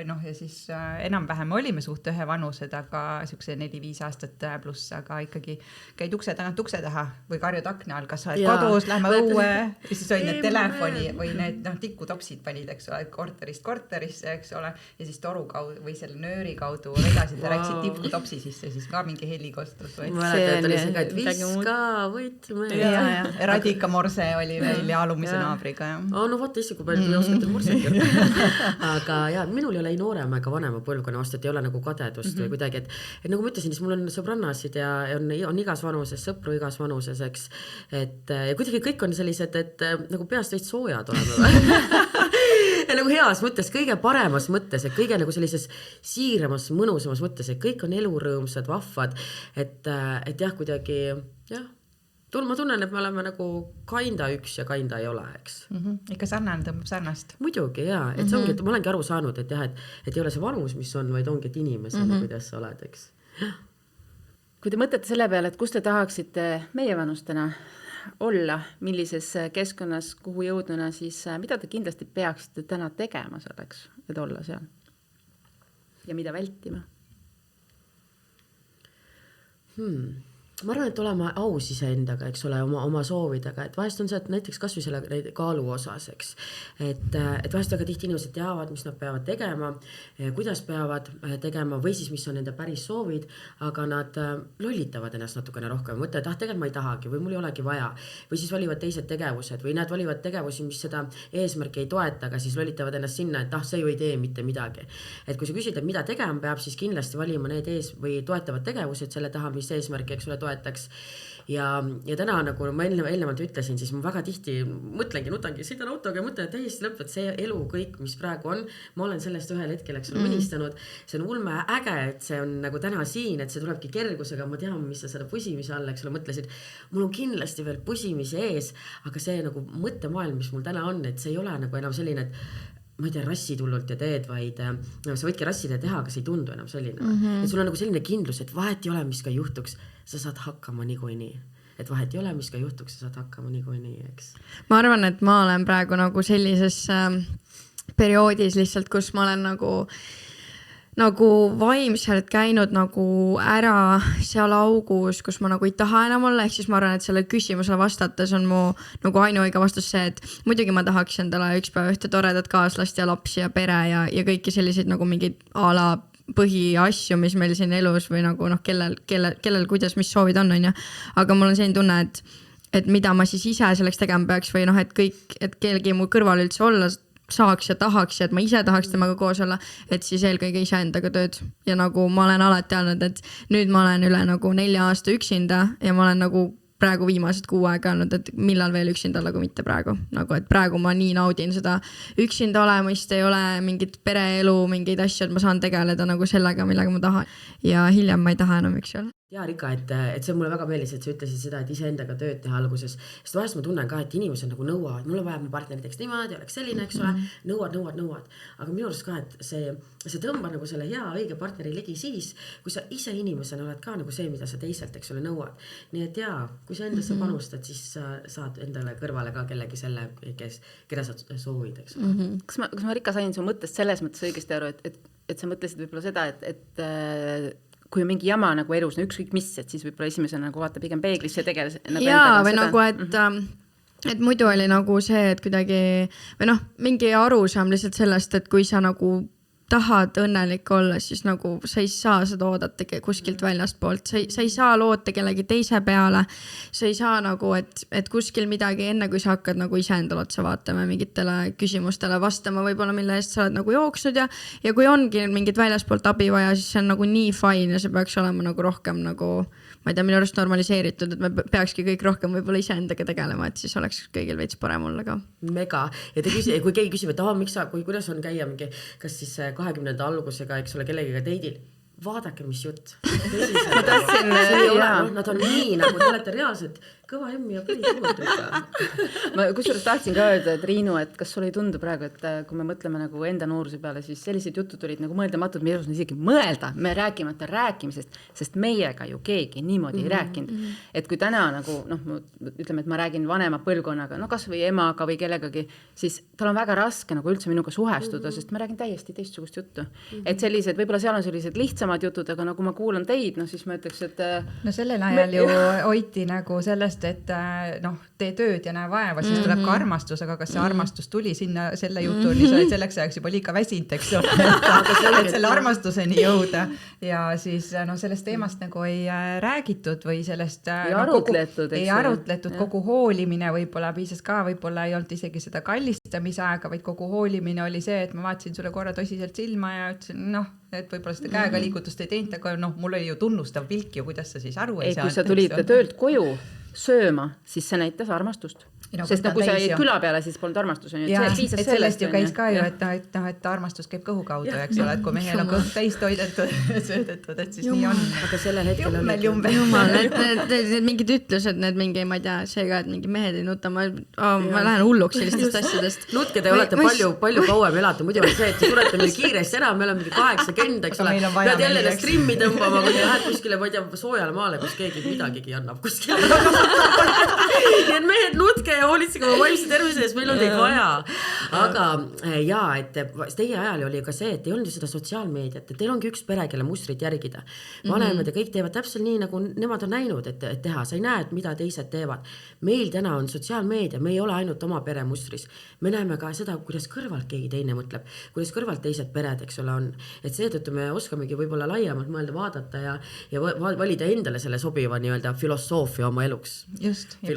noh, ja siis enam-vähem olime suht ühe vanused, aga siukse 4-5 aastat pluss, aga ikkagi käid ukse taha või karjud akna all, kas sa oled kodus, lähme õue ja siis olid need telefoni või need tikutopsid panid, eks ole, korterist korterisse, eks ole, ja siis toru kaudu või selle nööri kaudu vedasid ja läksid tikutopsi sisse, siis ka mingi heli kostus. Ma mäletan, et oli see ka, et viska võtme. Ja Radika Morse oli meil ja alumise naabriga. No vaata isegi, kui palju oskatel Morset. Aga ja, minul ei ole ei noorema ega vanema põlvkonna vastu, et ei ole nagu kadedust või kuidagi, et nagu ma ütlesin, siis mul on sõbrannasid ja on igas vanuses, sõpru igas vanuses, eks, et ja kuidagi kõik on sellised, et nagu peast veits soojad oleme ja nagu heas mõttes, kõige paremas mõttes, et kõige nagu sellises siiramas, mõnusamas mõttes, et kõik on elurõõmsad, vahvad, et jah, kuidagi, jah, ma tunnen, et me oleme nagu kinda üks ja kinda ei ole, eks. Ikka sarnane tõmbab sarnast. Muidugi, jaa. Et see ongi, et ma olengi aru saanud, et jah, et ei ole see vanus, mis on, vaid ongi, et inimesena, kuidas sa oled, eks. Kui te mõtlete selle peale, et kus te tahaksite meie vanustena olla, millises keskkonnas, kuhu jõudnuna, siis mida te kindlasti peaksite täna tegema selleks, et olla seal? Ja mida vältima? Ma arvan, et olema aus iseendaga, eks ole, oma soovidega, et vahest on see, et näiteks kasvõi selle kaalu osas, eks, et vahest väga tihti inimesed teavad, mis nad peavad tegema, kuidas peavad tegema või siis mis on nende päris soovid, aga nad lollitavad ennast natukene rohkem, mõtlevad, tegelikult ma ei tahagi või mul ei olegi vaja või siis valivad teised tegevused või nad valivad tegevusi, mis seda eesmärki ei toeta, aga siis lollitavad ennast sinna, et see ju ei tee mitte midagi. Et kui sa küsid, et mida tegema peab, siis kindlasti valima need või toetavad tegevused selle taha, mis eesmärki, eks ole, toetaks. Ja täna, nagu ma eelnevalt ütlesin, siis ma väga tihti mõtlengi, nutangi, sõidan autoga ja mõtlen, et täiesti lõpp, et see elu kõik, mis praegu on, ma olen sellest ühel hetkel, eks ole, unistanud, see on ulme äge, et see on nagu täna siin, et see tulebki kergusega, ma tean, mis sa seda pusimise all, eks ole, mõtlesid, mul on kindlasti veel pusimise ees, aga see nagu mõttemaailm, mis mul täna on, et see ei ole nagu enam selline, et ma ei tea, rassitullult ja teed, vaid sa võidki rassida teha, aga see ei tundu enam selline. Et sul on nagu selline kindlus, et vahet ei ole, mis ka juhtuks, sa saad hakkama niikuinii. Et vahet ei ole, mis ka juhtuks, sa saad hakkama niikuinii, eks. Ma arvan, et ma olen praegu nagu sellises perioodis lihtsalt, kus ma olen nagu vaimselt käinud nagu ära seal augus, kus ma nagu ei taha enam olla, ehk siis ma arvan, et selle küsimusele vastates on mu nagu ainuõige vastus see, et muidugi ma tahaks endale üks päev ühte toredat kaaslast ja lapsi ja pere ja kõiki selliseid nagu mingid a la põhiasju, mis meil siin elus või nagu noh, kellel kuidas, mis soovid on, ja. Aga mul on selline tunne, et mida ma siis ise selleks tegema peaks või noh, et kõik, et kellegi mu kõrval üldse olla saaks ja tahaks ja et ma ise tahaks temaga koos olla, et siis eelkõige iseendaga tööd. Ja nagu ma olen alati öelnud, et nüüd ma olen üle nagu 4 aasta üksinda ja ma olen nagu praegu viimased 6 aega olnud, et millal veel üksinda olla, kui mitte praegu. Nagu, et praegu ma nii naudin seda üksinda olemist, ei ole mingit pereelu, mingeid asju, et ma saan tegeleda nagu sellega, millega ma tahan. Ja hiljem ma ei taha enam, eks ole. Ja Rika, et see mulle väga meeldis, et sa ütlesid seda, et iseendaga tööd teha alguses, sest vahest ma tunnen ka, et inimesed nagu nõuavad, mul on vaja mu partneri teeks niimoodi, oleks selline, eks ole, nõuad, aga minu arust ka, et see tõmba nagu selle hea õige partneri ligi siis, kui sa ise inimesena oled ka nagu see, mida sa teiselt, eks ole, nõuad. Nii et jaa, kui sa endasse panustad, siis sa saad endale kõrvale ka kellegi selle, keda sa soovid, eks ole. Kas ma Rika sain su mõttest selles mõttes õigesti aru, et sa mõtlesid võib-olla seda, et kui on mingi jama nagu elus, no ükskõik mis, et siis võib-olla esimesena nagu vaata pigem peeglisse ja tegeles nagu jaa, või nagu, et muidu oli nagu see, et kuidagi või noh, mingi arusaam lihtsalt sellest, et kui sa nagu tahad õnnelik olla, siis nagu sa ei saa seda oodata kuskilt väljastpoolt, sa ei saa loota kellegi teise peale, sa ei saa nagu, et kuskil midagi enne, kui sa hakkad nagu ise endale otsa vaatama mingitele küsimustele vastama, võib-olla mille eest sa oled nagu jooksnud ja kui ongi mingit väljaspoolt abi vaja, siis see on nagu nii fine ja see peaks olema nagu rohkem nagu, ma ei tea, minu arust normaliseeritud, et me peakski kõik rohkem võib-olla ise endaga tegelema, et siis oleks kõigil veits parem olla ka. Mega. Ja kui keegi küsib, et miks sa, kuidas on käia mingi, kas siis 20. algusega, eks ole, kellegiga teidil, vaadake, mis jutt. Ma tahtsin, nad on nii, nagu te olete reaalselt kõva emmi ja päris juurde. Ma kusjuures tahtsin ka öelda, et Riinu, et kas sulle ei tundu praegu, et kui me mõtleme nagu enda nooruse peale, siis sellised jutud tulid nagu mõeldamatud, me on isegi mõelda, me rääkimata rääkimisest, sest meiega ju keegi niimoodi ei rääkinud. Et kui täna nagu, ütleme, et ma räägin vanema põlvkonnaga, no kas või emaga või kellegagi, siis tal on väga raske nagu üldse minuga suhestuda, sest ma räägin täiesti teistsugust juttu. Et sellised, võib-olla seal on sellised lihtsamad jutud, aga nagu ma kuulan teid, siis ma ütleks, et no sellel ajal ju hoiti nagu sellest, et tee tööd ja näe vaeva, siis tuleb ka armastus, aga kas see armastus tuli sinna selle jutuni, sa oled selleks ajaks juba liiga väsinud, eks ole, et selle armastuseni jõuda ja siis sellest teemast nagu ei räägitud või sellest ei arutletud, kogu hoolimine võib-olla piisas ka, võib-olla ei olnud isegi seda kallistamise aega, vaid kogu hoolimine oli see, et ma vaatasin sulle korra tõsiselt silma ja ütlesin, et võib-olla seda käega liigutust ei teinud, aga mul oli ju tunnustav pilk ju, kuidas sa siis aru ei saanud. Kui sa tulid töölt koju sööma, siis see näitas armastust. Sest kui sa jäid küla peale, siis polnud armastus. Sellest ju käis ka ju, et armastus käib kõhu kaudu, eks ole, et kui mehel on kõht täis toidetud ja söödetud, et siis nii on. Aga sellel hetkel on jumal, need mingid ütlused, need mingi, ma ei tea, see ka, et mingi mehed ei nuta, ma lähen hulluks sellistest asjadest. Nutke, te olete palju kauem elate, muidu on see, et te surete meil kiiresti ära, meil on mingi 80, eks ole, pead jälle ennast trimmi tõmbama, kui te lähed kuskile, ma ei tea, soojale maale, kus keegi midagigi annab kuskile. Nii et mehed, nutke ja hoolitsege oma vaimse tervise eest, meil on teid vaja. Aga jaa, et teie ajal oli ka see, et ei olnud ju seda sotsiaalmeediat, et teil ongi üks pere, kelle mustrit järgida. Vanemad ja kõik teevad täpselt nii, nagu nemad on näinud, et teha. Sa ei näe, et mida teised teevad. Meil täna on sotsiaalmeedia, me ei ole ainult oma pere mustris. Me näeme ka seda, kuidas kõrvalt keegi teine mõtleb, kuidas kõrvalt teised pered, eks ole, on. Et seetõttu me oskamegi võib-olla laiemalt mõelda, vaadata ja valida endale selle sobiva nii-öelda filosoofia oma eluks. Just, ja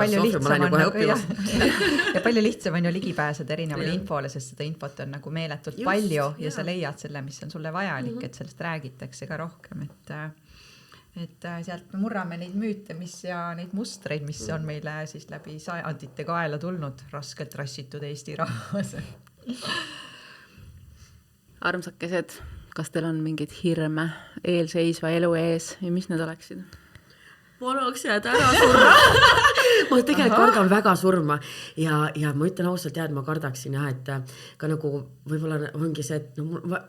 palju lihtsam on ju ligipääseda erinevale infole, sest seda infot on nagu meeletult palju ja sa leiad selle, mis on sulle vajalik, et sellest räägitakse ka rohkem, et sealt murrame neid müüte, ja neid mustreid, mis on meile siis läbi sajandite kaela tulnud, raskelt rassitud Eesti rahvas. Armsakesed, kas teil on mingid hirme eelseisva elu ees ja mis need oleksid? Ma oleks jääda ära surma. Ma tegelikult kardan väga surma ja ma ütlen ausalt et ma kardaksin et ka nagu võib-olla ongi see, et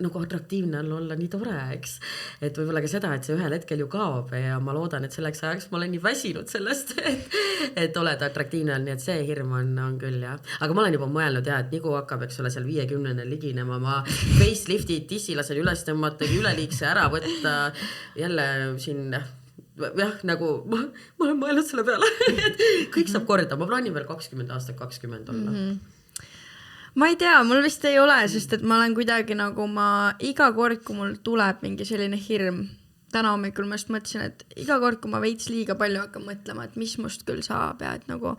nagu atraktiivne on olla nii tore, eks. Et võib-olla ka seda, et see ühel hetkel ju kaob ja ma loodan, et selleks ajaks ma olen nii väsinud sellest, et oled atraktiivne, nii et see hirm on küll, jah. Aga ma olen juba mõelnud, et nii kui hakkab, eks ole, seal 50 liginema, ma facelifti tissi lasen üles tõmmata, üleliigse ära võtta, jälle siin... jah, nagu ma olen mõelnud selle peale, et kõik saab korda, ma plaanin veel 20 aastat 20 olla. Ma ei tea, mul vist ei ole, sest et ma olen kuidagi nagu iga kord, kui mul tuleb mingi selline hirm, täna hommikul ma just mõtlesin, et iga kord, kui ma veits liiga palju hakkan mõtlema, et mis must küll saab ja et nagu,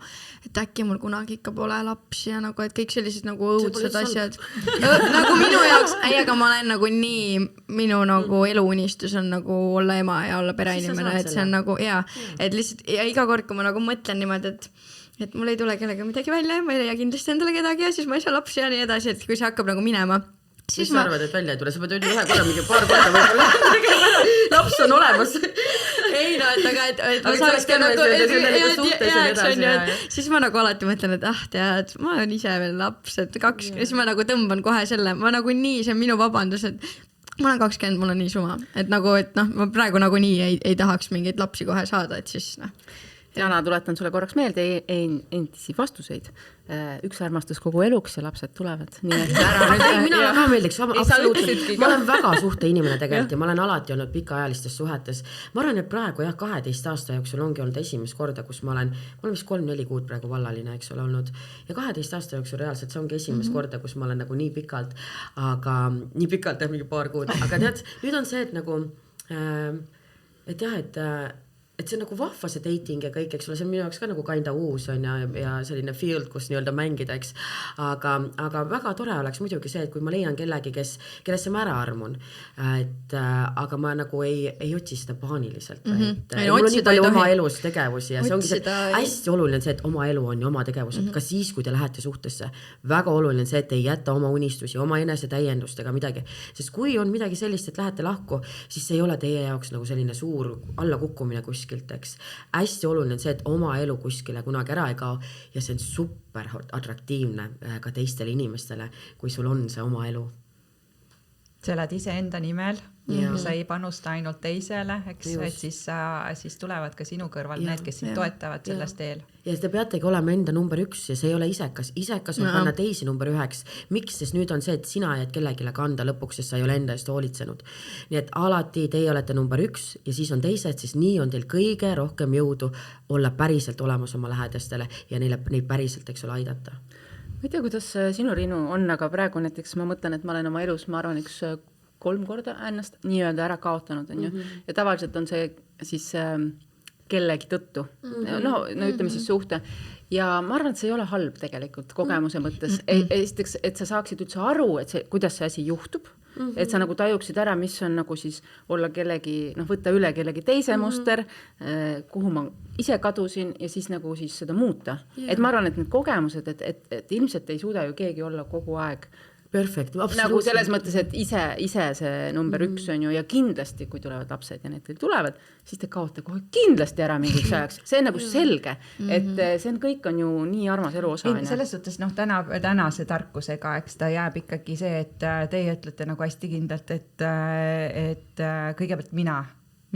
et äkki mul kunagi ikka pole lapsi ja nagu, et kõik sellised nagu õudsed asjad. Nagu minu jaoks, aga ma olen nagu nii, minu nagu eluunistus on nagu olla ema ja olla pereinimene, et see on nagu, et lihtsalt, ja iga kord, kui ma nagu mõtlen niimoodi, et mul ei tule kellega midagi välja ja ma ei leia kindlasti endale kedagi ja siis ma ei saa lapsi ja nii edasi, et kui see hakkab nagu minema, siis ma arvad, et välja ei tule, sa pead ühe korra mingi paar korda võib-olla laps on olemas. Ei no, et ma saaks ka nagu siis ma nagu alati mõtlen, et tead, ma olen ise veel laps, et siis ma nagu tõmban kohe selle, ma nagu nii, see on minu vabandus, et ma olen 20, mul on nii suma, et nagu, et ma praegu nagu nii ei tahaks mingeid lapsi kohe saada, et siis Jana, tuletan sulle korraks meelde endisi vastuseid. Üks armastus kogu eluks ja lapsed tulevad. Nii et ei, minule ka meeldiks, absoluutselt. Ma olen väga suhte inimene tegelikult ja ma olen alati olnud pikaajalistes suhetes. Ma arvan, et praegu 12 aasta jooksul ongi olnud esimest korda, kus ma olen vist 3-4 kuud praegu vallaline, eks ole, olnud. Ja 12 aasta jooksul reaalselt see ongi esimest korda, kus ma olen nagu nii pikalt, nii pikalt mingi paar kuud. Aga tead, nüüd on see, et nagu, et jah, et see on nagu vahva see dating ja kõik, eks ole, see on minu jaoks ka nagu kinda uus on ja selline field, kus nii-öelda mängida, eks. Aga väga tore oleks muidugi see, et kui ma leian kellegi, kellesse ma ära armun, aga ma nagu ei otsi seda paaniliselt. Mul on nii palju oma elus tegevusi ja see ongi see, hästi oluline see, et oma elu on ja oma tegevused, ka siis, kui te lähete suhtesse. Väga oluline see, et ei jäta oma unistusi, oma enese täiendust ega midagi. Sest kui on midagi sellist, et lähete lahku, siis see ei ole teie jaoks nagu selline suur allakukkumine kuskilt, eks. Hästi oluline on see, et oma elu kuskile kunagi ära ei kao ja see on super atraktiivne ka teistele inimestele, kui sul on see oma elu. Sa elad ise enda nimel ja sa ei panusta ainult teisele, eks, et siis tulevad ka sinu kõrval need, kes sind toetavad selles teel. Ja te peategi olema enda number 1 ja see ei ole isekas. Isekas on panna teisi number 1. Miks? Sest nüüd on see, et sina jääd kellegile kanda lõpuks, sest sa ei ole enda eest hoolitsenud. Nii et alati teie olete number 1 ja siis on teised, siis nii on teil kõige rohkem jõudu olla päriselt olemas oma lähedastele ja neid päriselt, eks ole, aidata. Ma ei tea, kuidas sinu, Riinu, on, aga praegu näiteks ma mõtlen, et ma olen oma elus, ma arvan, 3 korda ennast nii-öelda ära kaotanud, on ju. Ja tavaliselt on see siis kellegi tõttu. No ütleme siis suhte. Ja ma arvan, et see ei ole halb tegelikult kogemuse mõttes. Esiteks, et sa saaksid üldse aru, et kuidas see asi juhtub, et sa nagu tajuksid ära, mis on nagu siis olla kellegi, võtta üle kellegi teise muster, kuhu ma ise kadusin ja siis nagu siis seda muuta. Et ma arvan, et need kogemused, et ilmselt ei suuda ju keegi olla kogu aeg perfekt, nagu selles mõttes, et ise see number 1 on ju ja kindlasti, kui tulevad lapsed ja need teil tulevad, siis te kaote kohe kindlasti ära mingiks ajaks. See on nagu selge, et see kõik on ju nii armas elu osa. Selles suhtes, tänase tarkusega, eks ta jääb ikkagi see, et teie ütlete nagu hästi kindlalt, et kõigepealt mina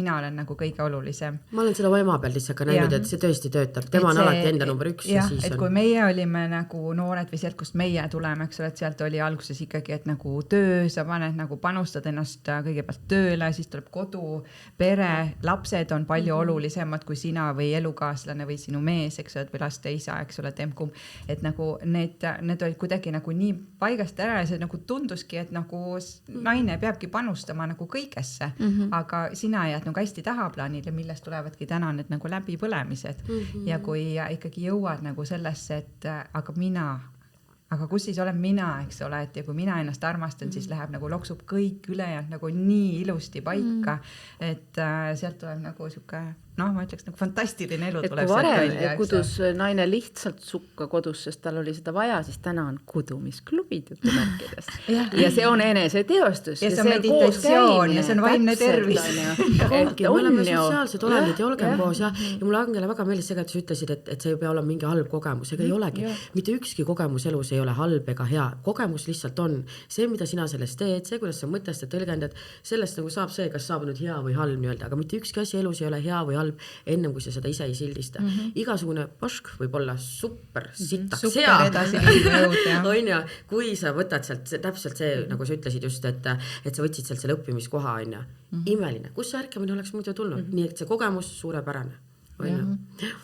olen nagu kõige olulisem. Ma olen seda ema peal lihtsalt ka näinud, et see tõesti töötab. Tema on alati enda number 1 ja siis on. Et kui meie olime nagu noored või sealt, kust meie tuleme, eks ole, et sealt oli alguses ikkagi, et nagu töö, sa paned nagu panustad ennast kõigepealt tööle, siis tuleb kodu, pere, lapsed on palju olulisemad kui sina või elukaaslane või sinu mees, eks ole, või laste isa, eks ole, temkum. Et nagu need olid kuidagi nagu nii paigast ära ja see nagu tunduski, et nagu naine peabki panustama nagu kõigesse, aga sina jääd nagu hästi tahaplaanile, millest tulevadki täna need nagu läbipõlemised. Ja kui ikkagi jõuad nagu sellesse, et aga kus siis olen mina, eks ole, et ja kui mina ennast armastan, siis läheb nagu loksub kõik ülejäänud nagu nii ilusti paika, et sealt tuleb nagu siuke, ma ütleks nagu fantastiline elu tuleb sealt välja. Et kui varem kudus naine lihtsalt sukka kodus, sest tal oli seda vaja, siis täna on kudumisklubid jutumärkides. Ja see on enese teostus. Ja see on meditatsioon ja see on vaimne tervis. Me oleme sotsiaalsed olendid ja olgem koos ja mulle Angela väga meeldis see, et sa ütlesid, et see ei pea olla mingi halb kogemus, ega ei olegi. Mitte ükski kogemus elus ei ole halb ega hea. Kogemus lihtsalt on see, mida sina sellest teed, see, kuidas sa mõtestad, tõlgendad, sellest nagu saab see, kas saab nüüd hea või halb nii-öelda, aga mitte ükski asi elus ei ole hea või halb ennem kui sa seda ise ei sildista. Igasugune pask võib olla super sitaks hea. On ja, kui sa võtad sealt täpselt see, nagu sa ütlesid just, et sa võtsid sealt selle õppimiskoha, on ja imeline. Kus see ärkamine oleks muidu tulnud? Nii et see kogemus suurepärane. On ja.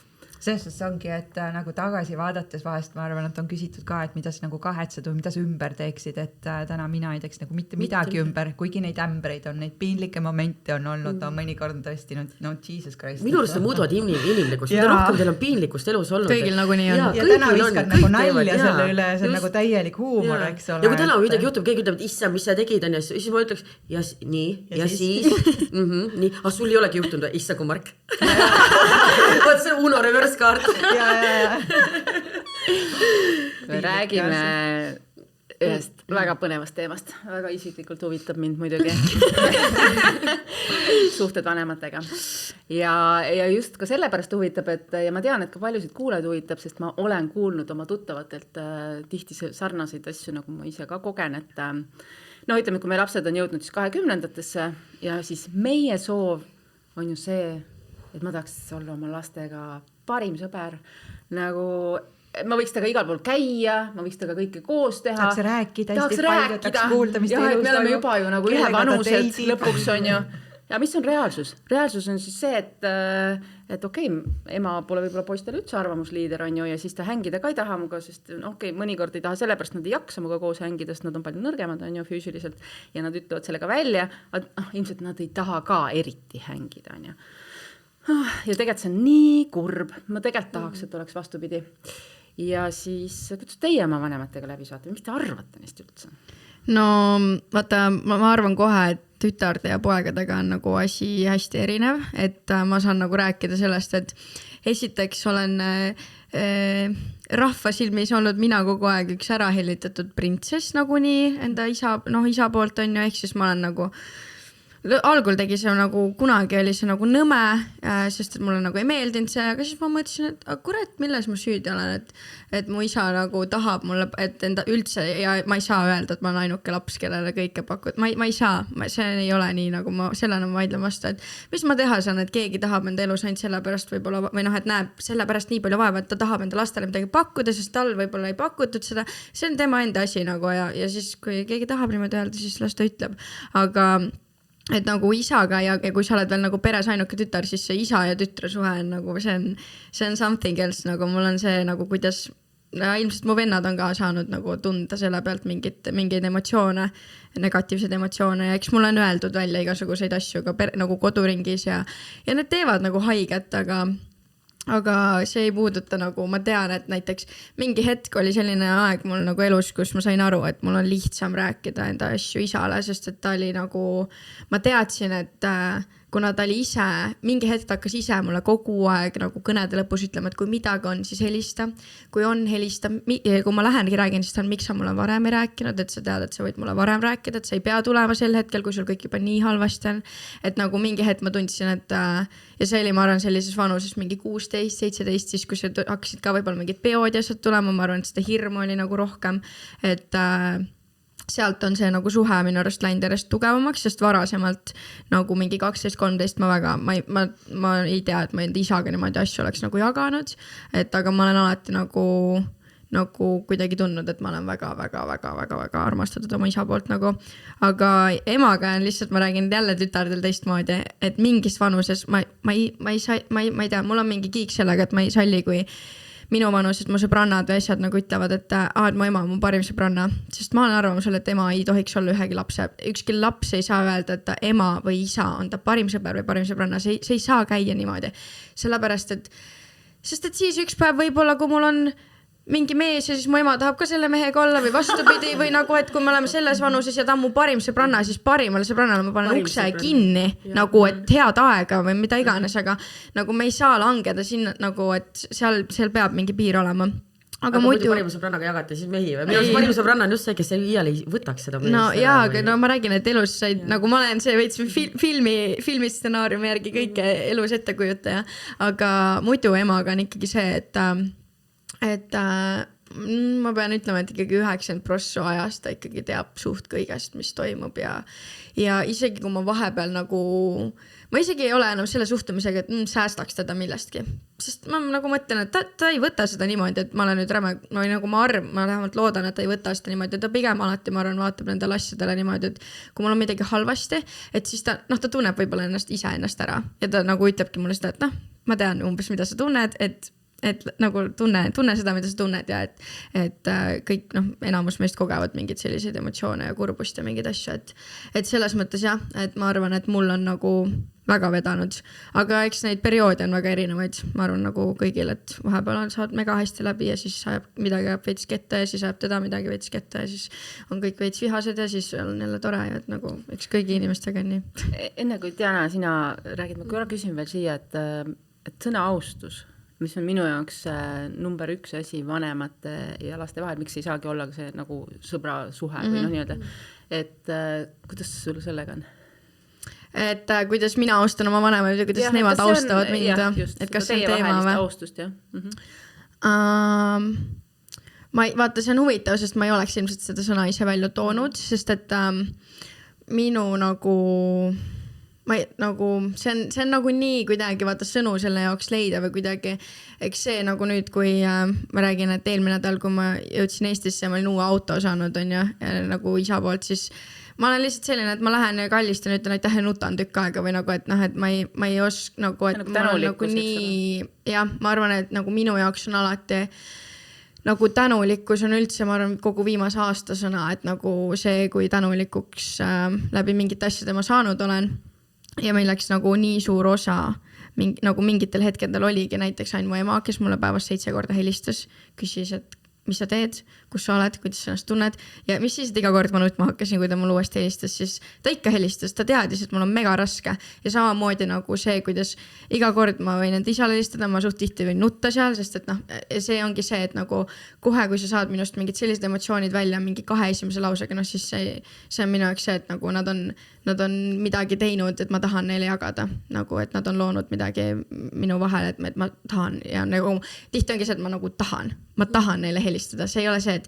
Selles suhtes ongi, et nagu tagasi vaadates vahest ma arvan, et on küsitud ka, et mida sa nagu kahetsed või mida sa ümber teeksid, et täna mina ei teeks nagu mitte midagi ümber, kuigi neid ämbreid on, neid piinlikke momente on olnud, mõnikord tõesti, no Jesus Christ. Minu arust muudavad inimlikust, mida rohkem teil on piinlikust elus olnud. Kõigil nagu nii on. Ja täna viskad nagu nalja selle üle, see on nagu täielik huumor, eks ole. Ja kui täna midagi juhtub, keegi ütleb, et issa, mis sa tegid, on ja siis ma ütleks, ja nii, ja siis, nii, sul ei olegi juhtunud, issa kui Mark. Vaat see Uno reverse kaart. Me räägime ühest väga põnevast teemast, väga isiklikult huvitab mind muidugi suhted vanematega ja just ka sellepärast huvitab, et ja ma tean, et ka paljusid kuulajaid huvitab, sest ma olen kuulnud oma tuttavatelt tihti sarnaseid asju, nagu ma ise ka kogen, et ütleme, kui meie lapsed on jõudnud siis 20-ndatesse ja siis meie soov on ju see, et ma tahaks olla oma lastega parim sõber, nagu ma võiks temaga igal pool käia, ma võiks temaga kõike koos teha. Tahaks rääkida, tahaks kuulda, mis ja, me oleme juba ju nagu ühevanused lõpuks on ju. Ja mis on reaalsus? Reaalsus on siis see, et okei, ema pole võib-olla poistele üldse arvamusliider on ju ja siis ta hängida ka ei taha muga, sest okei, mõnikord ei taha sellepärast, nad ei jaksa muga koos hängida, sest nad on palju nõrgemad on ju füüsiliselt ja nad ütlevad sellega välja, ilmselt nad ei taha ka eriti hängida on ju. Ja tegelikult see on nii kurb, ma tegelikult tahaks, et oleks vastupidi. Ja siis, kuidas teie oma vanematega läbi saate, mis te arvate neist üldse? No vaata, ma arvan kohe, et tütarde ja poegadega on nagu asi hästi erinev, et ma saan nagu rääkida sellest, et esiteks olen rahva silmis olnud mina kogu aeg üks ära hellitatud printsess nagunii enda isa poolt on ju, ehk siis ma olen nagu algul tegi see nagu, kunagi oli see nagu nõme, sest et mulle nagu ei meeldinud see, aga siis ma mõtlesin, et kurat, milles ma süüdi olen, et mu isa nagu tahab mulle, et enda üldse ja ma ei saa öelda, et ma olen ainuke laps, kellele kõike pakud. Ma ei saa, see ei ole nii, nagu ma sellena vaidlen vastu, et mis ma teha saan, et keegi tahab enda elus ainult sellepärast võib-olla, või et näeb sellepärast nii palju vaeva, et ta tahab enda lastele midagi pakkuda, sest tal võib-olla ei pakutud seda, see on tema enda asi nagu ja siis kui keegi tahab niimoodi öelda, siis las ta ütleb, aga et nagu isaga ja kui sa oled veel nagu peres ainuke tütar, siis see isa ja tütre suhe on nagu, see on something else, nagu mul on see nagu kuidas, ilmselt mu vennad on ka saanud nagu tunda selle pealt mingeid emotsioone, negatiivseid emotsioone ja eks mul on öeldud välja igasuguseid asju ka nagu koduringis ja need teevad nagu haiget, aga see ei puuduta nagu, ma tean, et näiteks mingi hetk oli selline aeg mul nagu elus, kus ma sain aru, et mul on lihtsam rääkida enda asju isale, sest et ta oli nagu, ma teadsin, et kuna ta oli ise, mingi hetk hakkas ise mulle kogu aeg nagu kõnede lõpus ütlema, et kui midagi on, siis helista. Kui on helista, kui ma lähengi räägin, siis ta on, miks sa mulle varem ei rääkinud, et sa tead, et sa võid mulle varem rääkida, et sa ei pea tulema sel hetkel, kui sul kõik juba nii halvasti on. Et nagu mingi hetk ma tundsin, et ja see oli, ma arvan, sellises vanuses mingi 16-17, siis kui hakkasid ka võib-olla mingid peod ja asjad tulema, ma arvan, et seda hirmu oli nagu rohkem, et sealt on see nagu suhe minu arust läinud järjest tugevamaks, sest varasemalt nagu mingi 12-13 ma ei tea, et ma enda isaga niimoodi asju oleks nagu jaganud, et aga ma olen alati nagu kuidagi tundnud, et ma olen väga armastatud oma isa poolt nagu, aga emaga on lihtsalt, ma räägin jälle tütardel teistmoodi, et mingis vanuses ma ei tea, mul on mingi kiik sellega, et ma ei salli, kui minu vanused, mu sõbrannad või asjad nagu ütlevad, et mu ema on mu parim sõbranna, sest ma olen arvamusel, et ema ei tohiks olla ühegi lapse. Ükski laps ei saa öelda, et ta ema või isa on ta parim sõber või parim sõbranna. See ei saa käia niimoodi. Sellepärast, sest siis üks päev võib-olla, kui mul on mingi mees ja siis mu ema tahab ka selle mehega olla või vastupidi või nagu, et kui me oleme selles vanuses ja ta on mu parim sõbranna, siis parimale sõbrannale ma panen ukse kinni, nagu et head aega või mida iganes, aga nagu me ei saa langeda sinna nagu, et seal peab mingi piir olema. Aga muidu parim sõbrannaga jagate siis mehi või? Minu parim sõbranna on just see, kes iial ei võtaks seda. No jaa, aga no ma räägin, et elus said, nagu ma olen see veits filmi stsenaariumi järgi kõike elus ette kujutaja, aga muidu emaga on ikkagi see, et ma pean ütlema, et ikkagi 90% ajast ta ikkagi teab suht kõigest, mis toimub ja isegi kui ma vahepeal nagu, ma isegi ei ole enam selle suhtumisega, et säästaks teda millestki, sest ma nagu mõtlen, et ta ei võta seda niimoodi, et ma olen nüüd räme, nagu ma vähemalt loodan, et ta ei võta seda niimoodi, ta pigem alati, ma arvan, vaatab nendele asjadele niimoodi, et kui mul on midagi halvasti, et siis ta tunneb võib-olla ennast ära ja ta nagu ütlebki mulle seda, et ma tean umbes, mida sa tunned, et nagu tunne seda, mida sa tunned ja et kõik enamus meist kogevad mingeid selliseid emotsioone ja kurbust ja mingeid asju, et selles mõttes jah, et ma arvan, et mul on nagu väga vedanud, aga eks neid perioode on väga erinevaid, ma arvan nagu kõigil, et vahepeal saad mega hästi läbi ja siis ajab midagi veits ketta ja siis ajab teda midagi veits ketta ja siis on kõik veits vihased ja siis on jälle tore ja et nagu eks kõigi inimestega on nii. Enne kui Diana, sina räägid, ma korra küsin veel siia, et sõna austus, mis on minu jaoks number 1 asi vanemate ja laste vahel, miks ei saagi olla see nagu sõbra suhe või nii-öelda, et kuidas sul sellega on? Et kuidas mina austan oma vanemaid ja kuidas nemad austavad mind, et kas see on teema või? Austust, jah. Vaata, see on huvitav, sest ma ei oleks ilmselt seda sõna ise välja toonud, sest et minu nagu nagu see on nagu nii kuidagi vaata sõnu selle jaoks leida või kuidagi, eks see nagu nüüd, kui ma räägin, et eelmine nädal, kui ma jõudsin Eestisse, ma olin uue auto saanud, on ja nagu isa poolt, siis ma olen lihtsalt selline, et ma lähen ja kallistan, ütlen aitäh ja nutan tükk aega või nagu, et noh, et ma ei oska nagu, et ma olen nagu nii, jah, ma arvan, et nagu minu jaoks on alati nagu tänulikkus on üldse, ma arvan, kogu viimase aasta sõna, et nagu see, kui tänulikuks läbi mingite asjade ma saanud olen ja meil läks nagu nii suur osa, nagu mingitel hetkedel oligi näiteks ainult mu ema, kes mulle päevas 7 korda helistas, küsis, et mis sa teed, kus sa oled, kuidas sa ennast tunned ja mis siis, et iga kord ma nutma hakkasin, kui ta mulle uuesti helistas, siis ta ikka helistas, ta teadis, et mul on mega raske ja samamoodi nagu see, kuidas iga kord ma võin enda isale helistada, ma suht tihti võin nutta seal, sest et noh, see ongi see, et nagu kohe, kui sa saad minust mingid sellised emotsioonid välja mingi 2 esimese lausega, noh siis see on minu jaoks see, et nagu nad on midagi teinud, et ma tahan neile jagada, nagu et nad on loonud midagi minu vahel, et ma tahan ja nagu tihti ongi see, et ma nagu tahan neile helistada, see ei ole see, et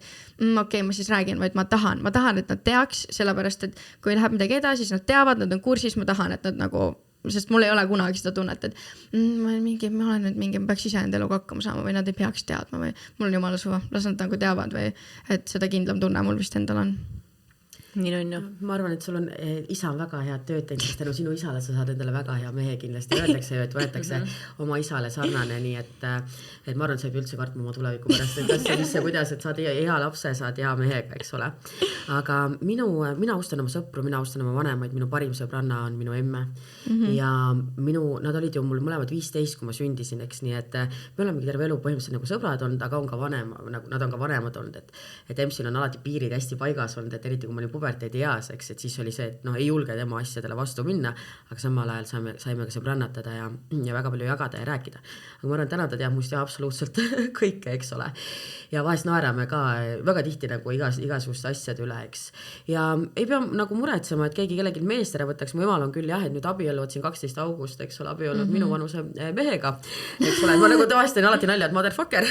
okei, ma siis räägin, vaid ma tahan, et nad teaks, sellepärast, et kui läheb midagi edasi, siis nad teavad, nad on kursis, ma tahan, et nad nagu, sest mul ei ole kunagi seda tunnet, et ma olen nüüd mingi, ma peaks ise enda eluga hakkama saama või nad ei peaks teadma või mul on jumala suva, las nad nagu teavad või et seda kindlam tunne mul vist endal on. Nii on ju. Ma arvan, et sul on isa on väga head tööd teinud, sest tänu sinu isale sa saad endale väga hea mehe kindlasti. Öeldakse ju, et võetakse oma isale sarnane, nii et ma arvan, et sa ei pea üldse kartma oma tuleviku pärast, et kas mis ja kuidas, et saad hea lapse, saad hea mehega, eks ole. Aga mina austan oma sõpru, mina austan oma vanemaid, minu parim sõbranna on minu emme ja nad olid ju mul mõlemad 15, kui ma sündisin, eks, nii et me olemegi terve elu põhimõtteliselt nagu sõbrad olnud, aga on ka nad on ka vanemad olnud, et emsil on alati piirid hästi paigas olnud, et eriti kui ma olin puberteedi eas, eks, et siis oli see, et ei julge tema asjadele vastu minna, aga samal ajal saime ka sõbrannatada ja väga palju jagada ja rääkida. Aga ma arvan, täna ta teab must ja absoluutselt kõike, eks ole. Ja vahest naerame ka väga tihti nagu igasuguste asjade üle, eks. Ja ei pea nagu muretsema, et keegi kellelgi meest ära võtaks. Mu emal on küll jah, et nüüd abielluvad siin 12 august, eks ole, abiellunud minu vanuse mehega, eks ole. Ma nagu tavaliselt alati nalja, et motherfucker.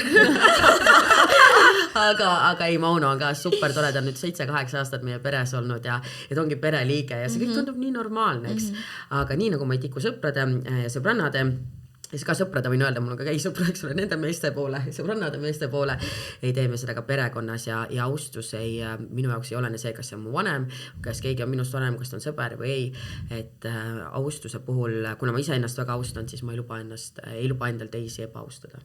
aga ei, Mauno on ka super tore, ta on nüüd 7-8 aastat meie peres olnud ja ta ongi pereliige ja see kõik tundub nii normaalne, eks. Aga nii nagu ma ei tiku sõprade ja sõbrannade ja ka sõprade võin öelda, mul on ka käisõpru, eks ole, nende meeste poole, sõbrannade meeste poole, ei teeme seda ka perekonnas ja austus minu jaoks ei olene see, kas see on mu vanem, kas keegi on minust vanem, kas ta on sõber või ei, et austuse puhul, kuna ma ise ennast väga austan, siis ma ei luba endal teisi ebaaustada.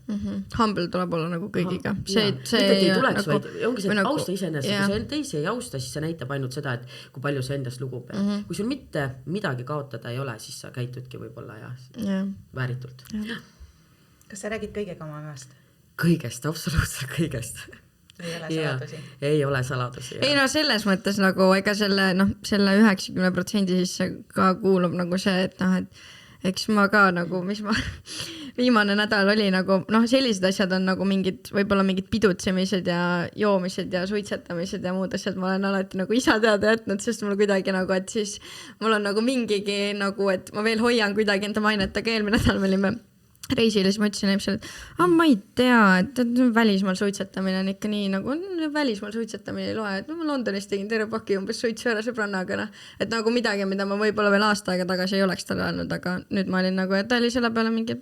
Humble tuleb olla nagu kõigiga. Mitte ei tuleks, vaid ongi see, et austa ise ennast, kui sa teisi ei austa, siis see näitab ainult seda, et kui palju sa endast lugu pead. Kui sul mitte midagi kaotada ei ole, siis sa käitudki võib-olla vääritult. Kas sa räägid kõigega oma emast? Kõigest, absoluutselt kõigest. Ei ole saladusi? Ei ole saladusi. Ei no selles mõttes nagu ega selle 90% sisse ka kuulub nagu see, et et eks ma ka nagu, mis ma viimane nädal oli nagu, sellised asjad on nagu võib-olla mingid pidutsemised ja joomised ja suitsetamised ja muud asjad ma olen alati nagu isa teada jätnud, sest mul kuidagi nagu, et siis mul on nagu mingigi nagu, et ma veel hoian kuidagi enda mainet, aga eelmine nädal me olime reisil ja siis ma ütlesin eelmisel, et ma ei tea, et välismaal suitsetamine on ikka nii nagu, välismaal suitsetamine ei loe, et ma Londonis tegin terve paki umbes suitsu ära sõbrannaga, et nagu midagi, mida ma võib-olla veel aasta aega tagasi ei oleks talle öelnud, aga nüüd ma olin nagu, et ta oli selle peale mingi,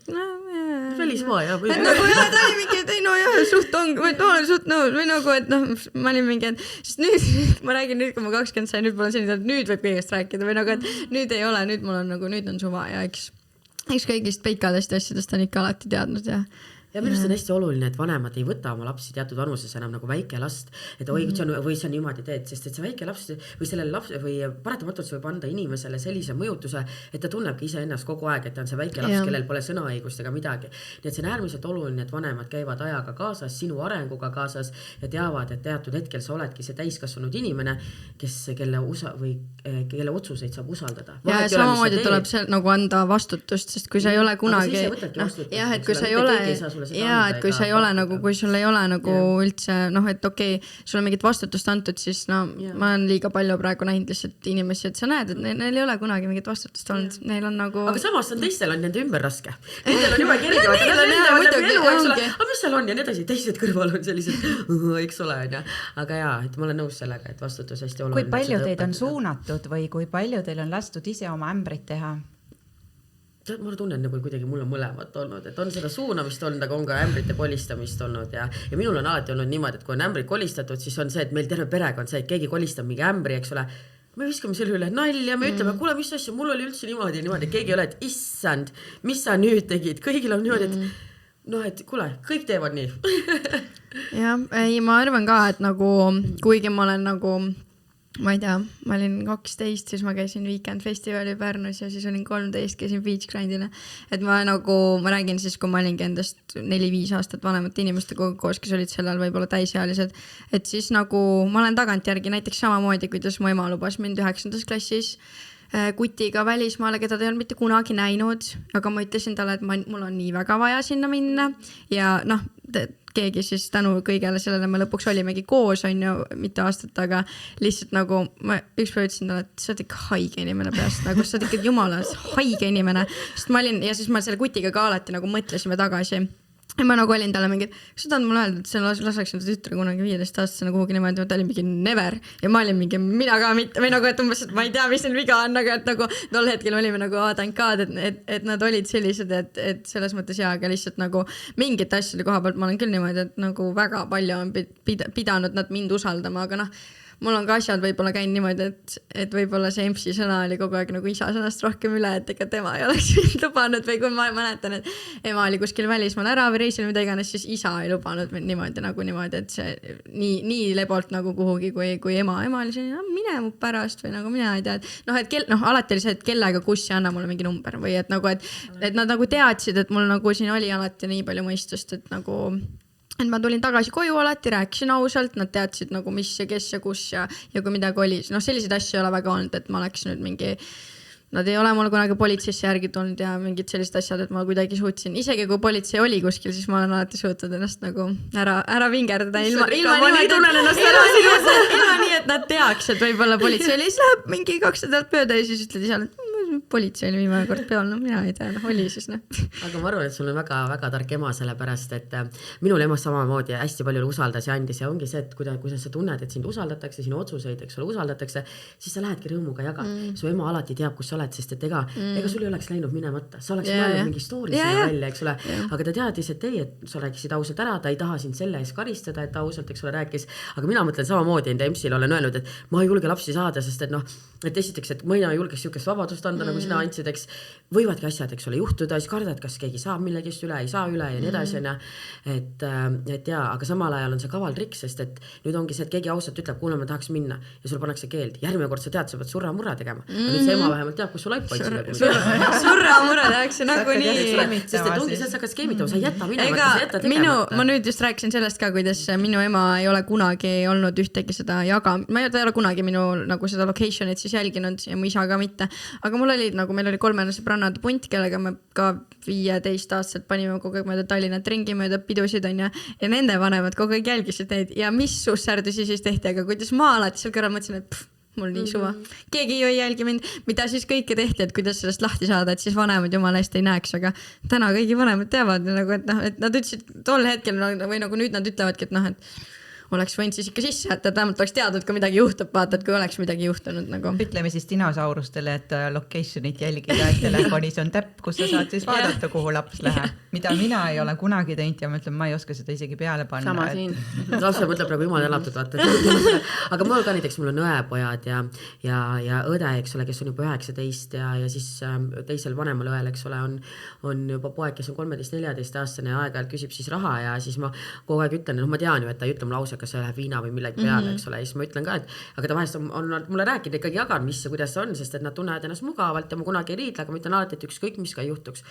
välismaa ja või nagu ta oli mingi, et ei no jah, suht ongi, olen suht nõus või nagu, et ma olin mingi, et sest nüüd ma räägin nüüd, kui ma 20 sain, nüüd pole selline, et nüüd võib kõigest rääkida või nagu, et nüüd ei ole, nüüd mul on nagu, nüüd on suva ja eks kõigist peikadest asjadest on ikka alati teadnud ja minu arust on hästi oluline, et vanemad ei võta oma lapsi teatud vanuses enam nagu väike last, et või see on niimoodi teed, sest et see väike laps või sellele laps või paratamatult see võib anda inimesele sellise mõjutuse, et ta tunnebki iseennast kogu aeg, et ta on see väike laps, kellel pole sõnaõigust ega midagi. Nii et see on äärmiselt oluline, et vanemad käivad ajaga kaasas, sinu arenguga kaasas ja teavad, et teatud hetkel sa oledki see täiskasvanud inimene, kelle otsuseid saab usaldada. Ja samamoodi tuleb see nagu anda vastutust, sest kui sa ei ole kunagi, et kui sa ei ole sulle seda jaa, et kui sa ei ole nagu, kui sul ei ole nagu üldse noh, et okei, sul on mingit vastutust antud, siis no ma olen liiga palju praegu näinud lihtsalt inimesi, et sa näed, et neil ei ole kunagi mingit vastutust olnud, neil on nagu aga samas on teistel on nende ümber raske. Nendel on juba kerge, aga mis seal on ja nii edasi, teised kõrval on sellised, eks ole, aga jaa, et ma olen nõus sellega, et vastutus hästi oluline. Kui palju teid on suunatud või kui palju teil on lastud ise oma ämbrit teha? Ma tunnen nagu kuidagi mul on mõlemat olnud, et on seda suunamist olnud, aga on ka ämbrite kolistamist olnud ja minul on alati olnud niimoodi, et kui on ämbrid kolistatud, siis on see, et meil terve perega on see, et keegi kolistab mingi ämbri, eks ole, me viskame selle üle nalja, me ütleme, kuule, mis asja, mul oli üldse niimoodi, keegi ei ole, et issand, mis sa nüüd tegid, kõigil on niimoodi, et noh, et kuule, kõik teevad nii. jah, ei, ma arvan ka, et nagu, kuigi ma olen nagu ma ei tea, ma olin 12, siis ma käisin Weekend Festivali Pärnus ja siis olin 13, käisin Beach Grindile. Et ma räägin siis, kui ma olingi endast 4-5 aastat vanemate inimestega koos, kes olid sellel võib-olla täisealised. Et siis nagu ma olen tagantjärgi näiteks samamoodi, kuidas mu ema lubas mind 9. klassis kutiga välismaale, keda ta ei olnud mitte kunagi näinud, aga ma ütlesin talle, et mul on nii väga vaja sinna minna ja noh, keegi siis tänu kõigele sellele me lõpuks olimegi koos, on ju, mitte aastat, aga lihtsalt nagu ma ükspäev ütlesin talle, et sa oled ikka haige inimene peast, nagu sa oled ikka jumalas haige inimene, sest ma olin ja siis ma selle kutiga ka alati nagu mõtlesime tagasi. Ja ma nagu olin talle mingi, kas sa tahad mulle öelda, et sa laseks enda tütre kunagi 15-aastasena kuhugi niimoodi, ta oli mingi never ja ma olin mingi, mina ka mitte, või nagu, et umbes, et ma ei tea, mis neil viga on, aga et nagu tol hetkel olime nagu thank God, et nad olid sellised, et selles mõttes jaa, aga lihtsalt nagu mingite asjade koha pealt ma olen küll niimoodi, et nagu väga palju on pidanud nad mind usaldama, aga noh, mul on ka asjad võib-olla käinud niimoodi, et võib-olla see EMS-i sõna oli kogu aeg nagu isa sõnast rohkem üle, et ega tema ei oleks lubanud või kui ma mäletan, et ema oli kuskil välismaal ära või reisil mida iganes, siis isa ei lubanud niimoodi, et see nii lebolt nagu kuhugi, kui ema oli selline, mine mu pärast või nagu mina ei tea, et alati oli see, et kellega kus ja anna mulle mingi number või et nagu, et nad nagu teadsid, et mul nagu siin oli alati nii palju mõistust, et nagu et ma tulin tagasi koju alati, rääkisin ausalt, nad teadsid nagu mis ja kes ja kus ja kui midagi oli. Noh, selliseid asju ei ole väga olnud, et ma oleks nüüd mingi, nad ei ole mul kunagi politseisse järgi tulnud ja mingid sellised asjad, et ma kuidagi suutsin, isegi kui politsei oli kuskil, siis ma olen alati suutnud ennast nagu ära vingerdada ilma nii, et nad teaks, et võib-olla politsei oli, siis läheb mingi 2 nädalat mööda ja siis ütled isale, et politsei oli viimane kord peal, no mina ei tea, oli siis noh. Aga ma arvan, et sul on väga tark ema sellepärast, et minul ema samamoodi hästi palju usaldas ja andis ja ongi see, et kuidas sa tunned, et sind usaldatakse, sinu otsuseid, eks ole, usaldatakse, siis sa lähedki rõõmuga jaga. Su ema alati teab, kus sa oled, sest et ega sul ei oleks läinud minemata, sa oleks mõelnud mingi story sinna välja, eks ole, aga ta teadis, et sa rääkisid ausalt ära, ta ei taha sind selle ees karistada, et ta ausalt, eks ole, rääkis, aga mina mõtlen samamoodi enda EMS-il olen öelnud, et ma ei julge lapsi saada, sest et noh, et esiteks, et ma ei julgeks siukest vabadust anda, nagu sina andsid, eks võivadki asjad, eks ole, juhtuda, siis kardad, kas keegi saab millegist üle, ei saa üle ja nii edasi, et jaa, aga samal ajal on see kaval trikk, sest et nüüd ongi see, et keegi ausalt ütleb, kuule, ma tahaks minna ja sul pannakse keeld. Järgmine kord sa tead, sa pead surra-murra tegema. Nüüd see ema vähemalt teab, kus sul laip otsib. Surra-murra tehakse nagu nii. Sest et ongi see, sa hakkad skeemitama, sa ei jäta minema, sa jäta tegemata. Ma nüüd just rääkisin sellest ka, kuidas minu ema ei ole kunagi olnud ühtegi seda ma ei ole kunagi minu nagu seda location'it siis jälginud ja mu isa ka mitte. Aga mul oli nagu, meil oli 3 sõbrannade punt, kellega me ka 15-aastaselt panime kogu aeg mööda Tallinnat ringi, mööda pidusid on ja nende vanemad kogu aeg jälgisid neid ja mis sussardusi siis tehti, aga kuidas ma alati seal kõrval mõtlesin, et mul nii suva. Keegi ju ei jälgi mind, mida siis kõike tehti, et kuidas sellest lahti saada, et siis vanemad jumala eest ei näeks, aga täna kõigi vanemad teavad, nagu, et nad ütlesid tol hetkel või nagu nüüd nad ütlevadki, et noh, et oleks võinud siis ikka sisse, et vähemalt oleks teadnud, kui midagi juhtub, vaata, et kui oleks midagi juhtunud nagu. Ütleme siis dinosaurustele, et location'it jälgida, et telefonis on täpp, kus sa saad siis vaadata, kuhu laps läheb. Mida mina ei ole kunagi teinud ja ma ütlen, ma ei oska seda isegi peale panna. Sama siin. Lapse mõtleb nagu jumal elatud, vaata. Aga mul ka näiteks, mul on õepojad ja õde, eks ole, kes on juba 19 ja siis teisel vanemal õel, eks ole, on juba poeg, kes on 13-14 aastane ja aeg-ajalt küsib siis raha ja siis ma kogu aeg ütlen, ma tean ju, et ta ei ütle mu lause kas see läheb viina või millegi peale, eks ole, ja siis ma ütlen ka, et aga ta vahest on mulle rääkinud, ikkagi jagan, mis ja kuidas see on, sest et nad tunnevad ennast mugavalt ja ma kunagi ei riidle, aga ma ütlen alati, et ükskõik mis ka juhtuks,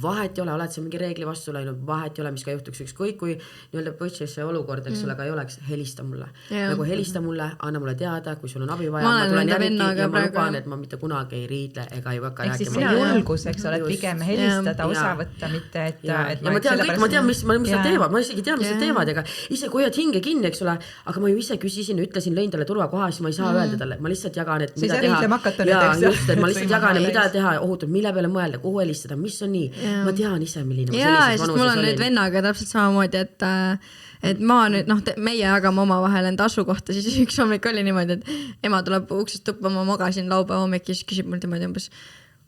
vahet ei ole, oled sa mingi reegli vastu läinud, vahet ei ole, mis ka juhtuks, ükskõik kui nii-öelda see olukord, eks ole, ka ei oleks, helista mulle. Nagu helista mulle, anna mulle teada, kui sul on abi vaja, ma tulen järgi ja ma luban, et ma mitte kunagi ei riidle ega ei hakka rääkima. Ehk siis see julgus, eks ole, et pigem helistada, osa võtta, mitte et ja ma tean kõik, ma tean, mis nad teevad, ma isegi tean, mis nad teevad, ega ise kui hoiad hinge kinni, eks ole, aga ma ju ise küsisin, ütlesin, lõin talle turvakoha, siis ma ei saa öelda talle, ma lihtsalt jagan, et mida teha. Ja just, et ma lihtsalt jagan, mida teha, ohutult, mille peale mõelda, kuhu helistada, mis on nii. Ma tean ise, milline ma sellises vanuses olin. Mul on nüüd vennaga täpselt samamoodi, et ma nüüd, meie jagame oma vahel enda asukohta, siis üks hommik oli niimoodi, et ema tuleb uksest tuppa, ma magasin laupäeva hommik ja siis küsib mul niimoodi umbes,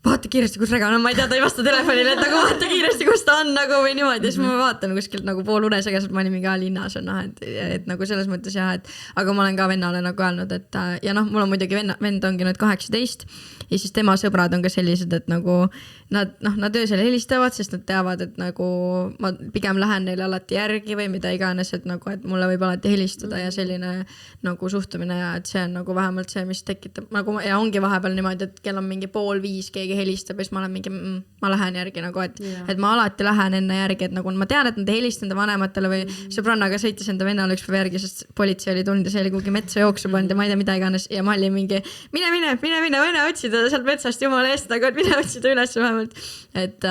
vaata kiiresti, kus Regan on, ma ei tea, ta ei vasta telefonile, et nagu vaata kiiresti, kus ta on nagu või niimoodi, siis ma vaatan kuskilt nagu pool unesegaselt, ma olin mingi linnas on, et nagu selles mõttes jah, et aga ma olen ka vennale nagu öelnud, et ja mul on muidugi vend ongi nüüd 18 ja siis tema sõbrad on ka sellised, et nagu nad öösel helistavad, sest nad teavad, et nagu ma pigem lähen neile alati järgi või mida iganes, et nagu, et mulle võib alati helistada ja selline nagu suhtumine ja et see on nagu vähemalt see, mis tekitab nagu ja ongi vahepeal niimoodi, et kell on mingi 4:30 keegi helistab ja siis ma olen mingi, ma lähen järgi nagu, et ma alati lähen enne järgi, et nagu ma tean, et nad ei helista enda vanematele või sõbrannaga sõitis enda vennale üks päev järgi, sest politsei oli tulnud ja see oli kuhugi metsa jooksu pannud ja ma ei tea, mida iganes ja ma olin mingi, mine otsida sealt metsast jumala eest, aga mine otsida üles vähemalt, et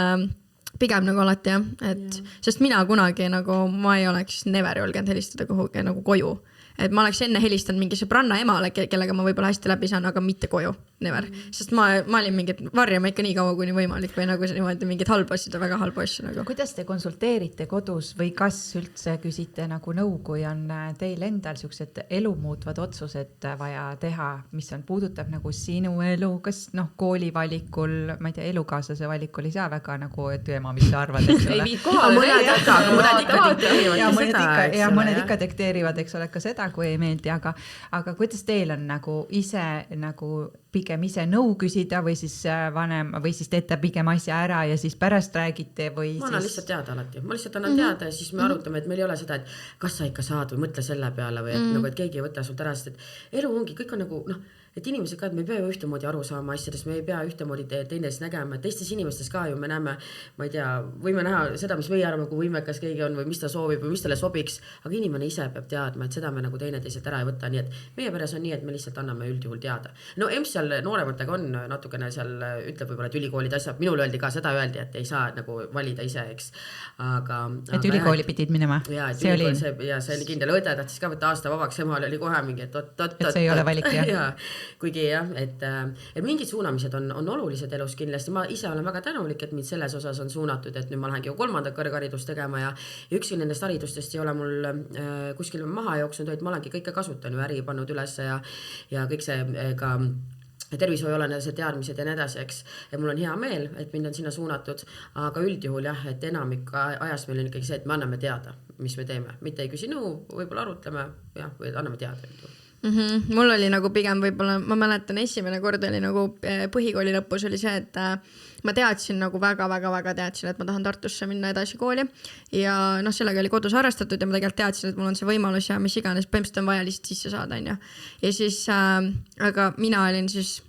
pigem nagu alati jah, et sest mina kunagi nagu ma ei oleks never julgenud helistada kuhugi nagu koju. Et ma oleks enne helistanud mingi sõbranna emale, kellega ma võib-olla hästi läbi saan, aga mitte koju, never. Sest ma olin mingid varjama ikka nii kaua, kuni võimalik või nagu niimoodi mingid halba asju, väga halba asju nagu. Kuidas te konsulteerite kodus või kas üldse küsite nagu nõu, kui on teil endal siuksed elu muutvad otsused vaja teha, mis on puudutab nagu sinu elu, kas kooli valikul, ma ei tea, elukaaslase valikul ei saa väga nagu, et ema, mis sa arvad, eks ole. Ei viid kohale, mõned ikka dikteerivad, eks ole, ka seda, kui ei meeldi, aga kuidas teil on nagu ise nagu pigem ise nõu küsida või siis vanem või siis teete pigem asja ära ja siis pärast räägite või ma annan lihtsalt teada alati, ma lihtsalt annan teada ja siis me arutame, et meil ei ole seda, et kas sa ikka saad või mõtle selle peale või et, nagu, et keegi ei võta sult ära, sest et elu ongi, kõik on nagu et inimesed ka, et me ei pea ju ühtemoodi aru saama asjadest, me ei pea ühtemoodi teineteist nägema, et teistes inimestes ka ju me näeme, ma ei tea, võime näha seda, mis meie arvame, kui võimekas keegi on või mis ta soovib või mis talle sobiks, aga inimene ise peab teadma, et seda me nagu teineteiselt ära ei võta, nii et meie peres on nii, et me lihtsalt anname üldjuhul teada. No EMS seal noorematega on natukene seal ütleb võib-olla, et ülikoolid asjad, minul öeldi ka, seda öeldi, et ei saa nagu valida ise, eks. Et ülikooli pidid minema? Ja, see oli kindel, õde tahtis ka võtta aasta vabaks, emal oli kohe mingi, et see ei ole valik, jah. Kuigi jah, et mingid suunamised on olulised elus kindlasti, ma ise olen väga tänulik, et mind selles osas on suunatud, et nüüd ma lähengi 3. kõrgharidust tegema ja ükski nendest haridustest ei ole mul kuskil maha jooksnud, et ma olengi kõike kasutan ju äri pannud üles ja kõik see ka tervishoiualane see teadmised ja nii edasi, eks. Ja mul on hea meel, et mind on sinna suunatud, aga üldjuhul jah, et enamik ajast meil on ikkagi see, et me anname teada, mis me teeme, mitte ei küsi nõu, võib-olla arutleme ja, või anname teada üldjuhul. Mul oli nagu pigem võib-olla, ma mäletan esimene kord oli nagu põhikooli lõpus oli see, et ma teadsin nagu väga teadsin, et ma tahan Tartusse minna edasi kooli ja sellega oli kodus arvestatud ja ma tegelikult teadsin, et mul on see võimalus ja mis iganes, põhimõtteliselt on vaja lihtsalt sisse saada, on ju. Ja siis, aga mina olin siis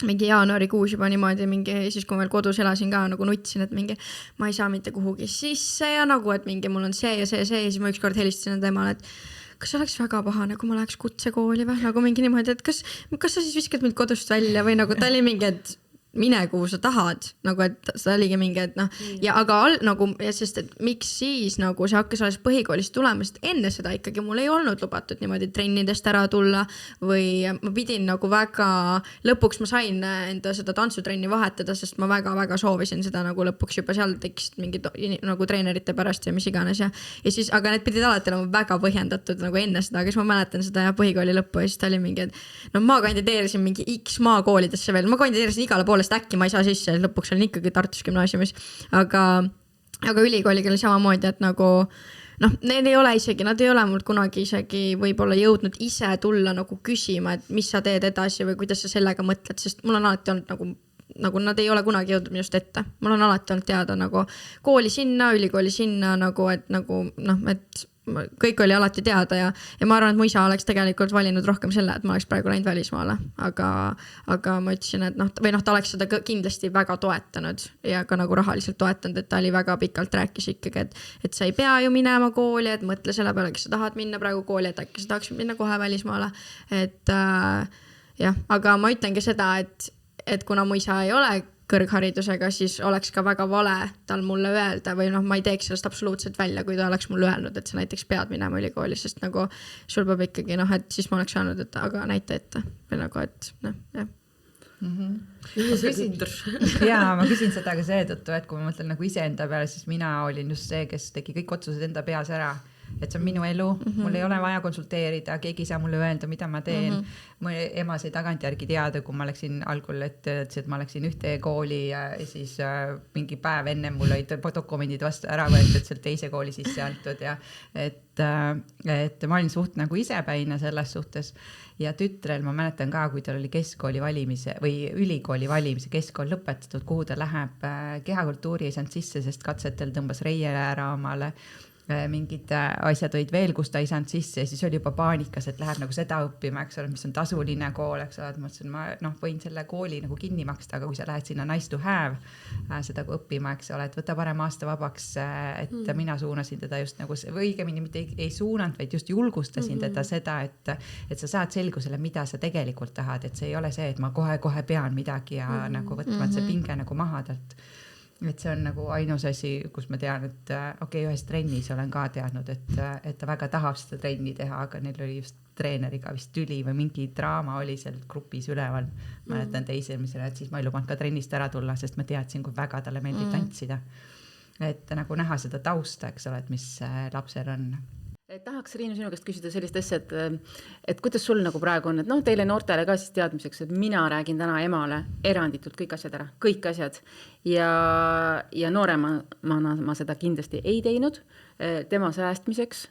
mingi jaanuarikuus juba niimoodi mingi, siis kui ma veel kodus elasin ka nagu nutsin, et mingi ma ei saa mitte kuhugi sisse ja nagu, et mingi mul on see ja siis ma ükskord helistasin enda emale, et kas oleks väga pahane, kui ma läheks kutsekooli või nagu mingi niimoodi, et kas sa siis viskad mind kodust välja või nagu ta oli mingi, et mine kuhu sa tahad, nagu et see oligi mingi, et ja aga nagu, sest et miks siis nagu see hakkas alles põhikoolist tulema, sest enne seda ikkagi mul ei olnud lubatud niimoodi trennidest ära tulla või ma pidin nagu väga, lõpuks ma sain enda seda tantsutrenni vahetada, sest ma väga soovisin seda nagu lõpuks juba seal tekkisid mingid nagu treenerite pärast ja mis iganes ja siis, aga need pidid alati olema väga põhjendatud nagu enne seda, aga siis ma mäletan seda ja põhikooli lõppu ja siis ta oli mingi, et ma kandideerisin mingi X maakoolidesse veel, ma kandideerisin igale poole äkki ma ei saa sisse, lõpuks olin ikkagi Tartus gümnaasiumis, aga ülikooliga oli samamoodi, et nagu neil ei ole isegi, nad ei ole mul kunagi isegi võib-olla jõudnud ise tulla nagu küsima, et mis sa teed edasi või kuidas sa sellega mõtled, sest mul on alati olnud nagu nad ei ole kunagi jõudnud minust ette, mul on alati olnud teada nagu kooli sinna, ülikooli sinna nagu, et nagu et kõik oli alati teada ja ma arvan, et mu isa oleks tegelikult valinud rohkem selle, et ma oleks praegu läinud välismaale, aga ma ütlesin, et ta oleks seda kindlasti väga toetanud ja ka nagu rahaliselt toetanud, et ta oli väga pikalt rääkis ikkagi, et sa ei pea ju minema kooli, et mõtle selle peale, kes sa tahad minna praegu kooli, et äkki sa tahaksid minna kohe välismaale, et jah, aga ma ütlengi seda, et kuna mu isa ei ole kõrgharidusega, siis oleks ka väga vale tal mulle öelda või ma ei teeks sellest absoluutselt välja, kui ta oleks mulle öelnud, et sa näiteks pead minema ülikooli, sest nagu sul peab ikkagi, et siis ma oleks öelnud, et aga näita ette või nagu, et jah. Ma küsin seda ka seetõttu, et kui ma mõtlen nagu iseenda peale, siis mina olin just see, kes tegi kõik otsused enda peas ära, et see on minu elu, mul ei ole vaja konsulteerida, keegi ei saa mulle öelda, mida ma teen. Mu ema sai tagantjärgi teada, kui ma läksin algul, et ma läksin ühte kooli ja siis mingi päev enne mul olid dokumendid vastu ära võetud, sealt teise kooli sisse antud ja et ma olin suht nagu isepäine selles suhtes ja tütrel ma mäletan ka, kui tal oli keskkooli valimise või ülikooli valimise keskkool lõpetatud, kuhu ta läheb, kehakultuuri ei saanud sisse, sest katsetel tõmbas reiele ära omale mingid asjad olid veel, kus ta ei saanud sisse ja siis oli juba paanikas, et läheb nagu seda õppima, eks ole, mis on tasuline kool, eks ole, et ma ütlesin, ma võin selle kooli nagu kinni maksta, aga kui sa lähed sinna nice to have seda õppima, eks ole, et võta parem aasta vabaks, et mina suunasin teda just nagu, või õigemini mitte ei suunanud, vaid just julgustasin teda seda, et sa saad selgusele, mida sa tegelikult tahad, et see ei ole see, et ma kohe pean midagi ja nagu võtma, et see pinge nagu maha talt. Et see on nagu ainus asi, kus ma tean, et ühes trennis olen ka teadnud, et ta väga tahab seda trenni teha, aga neil oli just treeneriga vist tüli või mingi draama oli seal grupis üleval. Mäletan teisel, et siis ma ei lubanud ka trennist ära tulla, sest ma teadsin, kui väga talle meeldib tantsida. Et nagu näha seda tausta, eks ole, et mis lapsel on. Tahaks, Riinu, sinu käest küsida sellist asja, et kuidas sul nagu praegu on, et teile noortele ka siis teadmiseks, et mina räägin täna emale eranditult kõik asjad ära, kõik asjad ja nooremana ma seda kindlasti ei teinud tema säästmiseks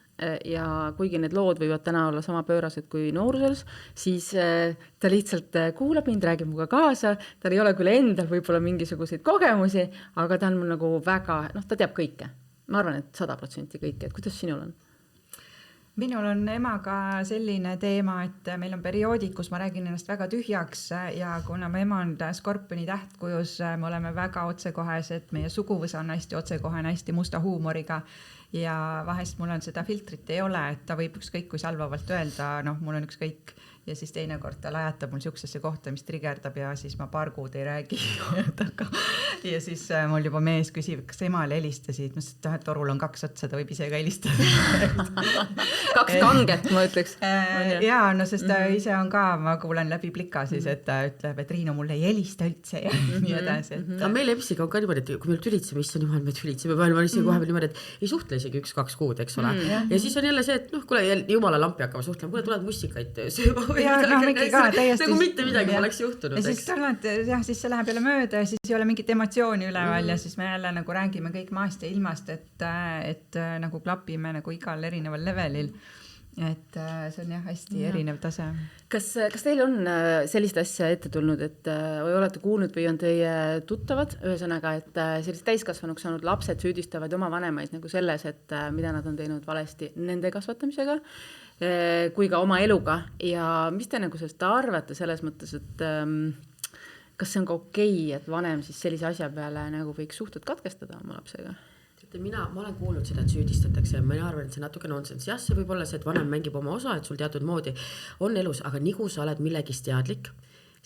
ja kuigi need lood võivad täna olla sama pöörased kui nooruses, siis ta lihtsalt kuulab mind, räägib muga kaasa, tal ei ole küll endal võib-olla mingisuguseid kogemusi, aga ta on mul nagu väga, ta teab kõike. Ma arvan, et 100% kõike, et kuidas sinul on? Minul on emaga selline teema, et meil on perioodid, kus ma räägin ennast väga tühjaks ja kuna mu ema on Skorpioni tähtkujus, me oleme väga otsekohesed, meie suguvõsa on hästi otsekohene, hästi musta huumoriga ja vahest mul on seda filtrit ei ole, et ta võib ükskõik kui salvavalt öelda, mul on ükskõik ja siis teinekord ta lajatab mul siuksesse kohta, mis trigerdab ja siis ma paar kuud ei räägi ja siis mul juba mees küsib, kas emale helistasid, ma ütlesin, et torul on 2 otsa, ta võib ise ka helistada 2 kanget, ma ütleks. Sest ta ise on ka, ma kuulen läbi plika siis, et ta ütleb, et Riinu mulle ei helista üldse ja nii edasi. Aga meil EPS-iga on ka niimoodi, et kui meil tülitseme, issand jumal, me tülitseme, ma isegi kohe niimoodi, et ei suhtle isegi 1-2 kuud, eks ole. Ja siis on jälle see, et kuule, jumala lampi hakkama suhtlema, kuule, tuled mussikaid sööma nagu mitte midagi oleks juhtunud. Ja siis see läheb jälle mööda ja siis ei ole mingit emotsiooni üleval ja siis me jälle nagu räägime kõik maast ja ilmast, et nagu klapime nagu igal erineval levelil. Et see on hästi erinev tase. Kas teil on sellist asja ette tulnud, et või olete kuulnud või on teie tuttavad, ühesõnaga, et sellist täiskasvanuks saanud lapsed süüdistavad oma vanemaid nagu selles, et mida nad on teinud valesti nende kasvatamisega kui ka oma eluga ja mis te nagu sellest arvate selles mõttes, et kas see on ka okei, et vanem siis sellise asja peale nagu võiks suhted katkestada oma lapsega? Ma olen kuulnud seda, et süüdistatakse ja ma arvan, et see natuke nonsense. Jah, see võib olla see, et vanem mängib oma osa, et sul teatud moodi on elus, aga nagu sa oled millegist teadlik,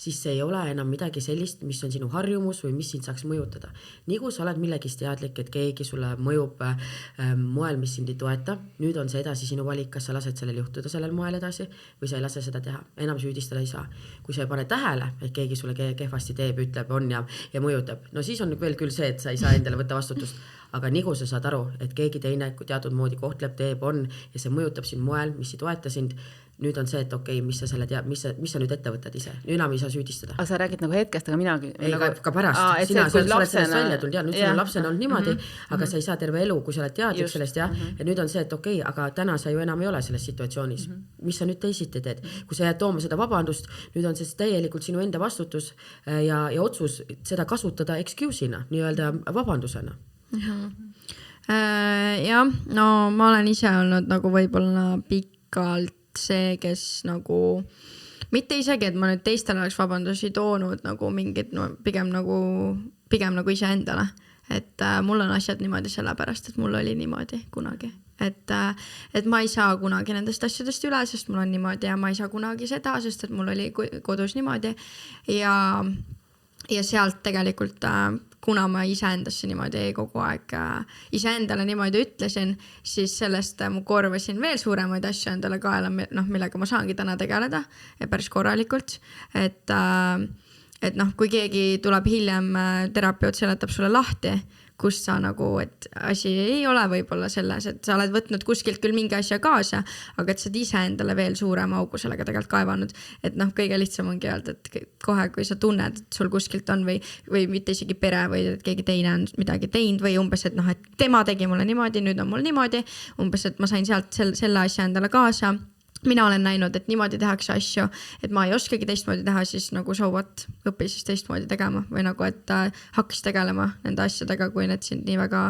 siis see ei ole enam midagi sellist, mis on sinu harjumus või mis sind saaks mõjutada. Nagu sa oled millegist teadlik, et keegi sulle mõjub moel, mis sind ei toeta, nüüd on see edasi sinu valik, kas sa lased sellel juhtuda sellel moel edasi või sa ei lase seda teha. Enam süüdistada ei saa. Kui sa ei pane tähele, et keegi sulle kehvasti teeb, ütleb, on ja mõjutab, no siis on veel küll see, et sa ei saa endale võtta vastutust. Aga nagu sa saad aru, et keegi teine teatud moodi kohtleb, teeb, on ja see mõjutab sind moel, mis ei toeta sind, nüüd on see, et okei, mis sa selle tead, mis sa nüüd ette võtad ise. Nüüd enam ei saa süüdistada. Aga sa räägid nagu hetkest, aga minagi... Ei, ka pärast. Sina oled sellest välja tulnud, nüüd sul on lapsena olnud niimoodi, aga sa ei saa terve elu, kui sa oled teadlik sellest, ja nüüd on see, et okei, aga täna sa ju enam ei ole selles situatsioonis. Mis sa nüüd teisiti teed? Kui sa jääd tooma seda vabandust, nüüd on see täielikult sinu enda vastutus ja otsus seda kasutada excuse'ina, nii-öelda vabandusena. Jah, no ma olen ise olnud nagu võib-olla pikalt see, kes nagu mitte isegi, et ma nüüd teistele oleks vabandusi toonud nagu mingid, no pigem nagu ise endale. Et mul on asjad niimoodi sellepärast, et mul oli niimoodi kunagi. Et ma ei saa kunagi nendest asjadest üle, sest mul on niimoodi ja ma ei saa kunagi seda, sest et mul oli kodus niimoodi. Ja sealt tegelikult, kuna ma iseendasse niimoodi kogu aeg iseendale niimoodi ütlesin, siis sellest mu korvasin veel suuremaid asju endale kaela, millega ma saangi täna tegeleda ja päris korralikult. Et kui keegi tuleb hiljem, terapeut seletab sulle lahti, kus sa nagu, et asi ei ole võib-olla selles, et sa oled võtnud kuskilt küll mingi asja kaasa, aga et sa ise endale veel suurema augu sellega tegelikult kaevanud. Et kõige lihtsam ongi öelda, et kohe, kui sa tunned, et sul kuskilt on või mitte isegi pere või et keegi teine on midagi teinud või umbes, et et tema tegi mulle niimoodi, nüüd on mul niimoodi, umbes, et ma sain sealt selle asja endale kaasa. Mina olen näinud, et niimoodi tehakse asju, et ma ei oskagi teistmoodi teha, siis nagu so what, õpi siis teistmoodi tegema või nagu, et hakkas tegelema nende asjadega, kui need sind nii väga,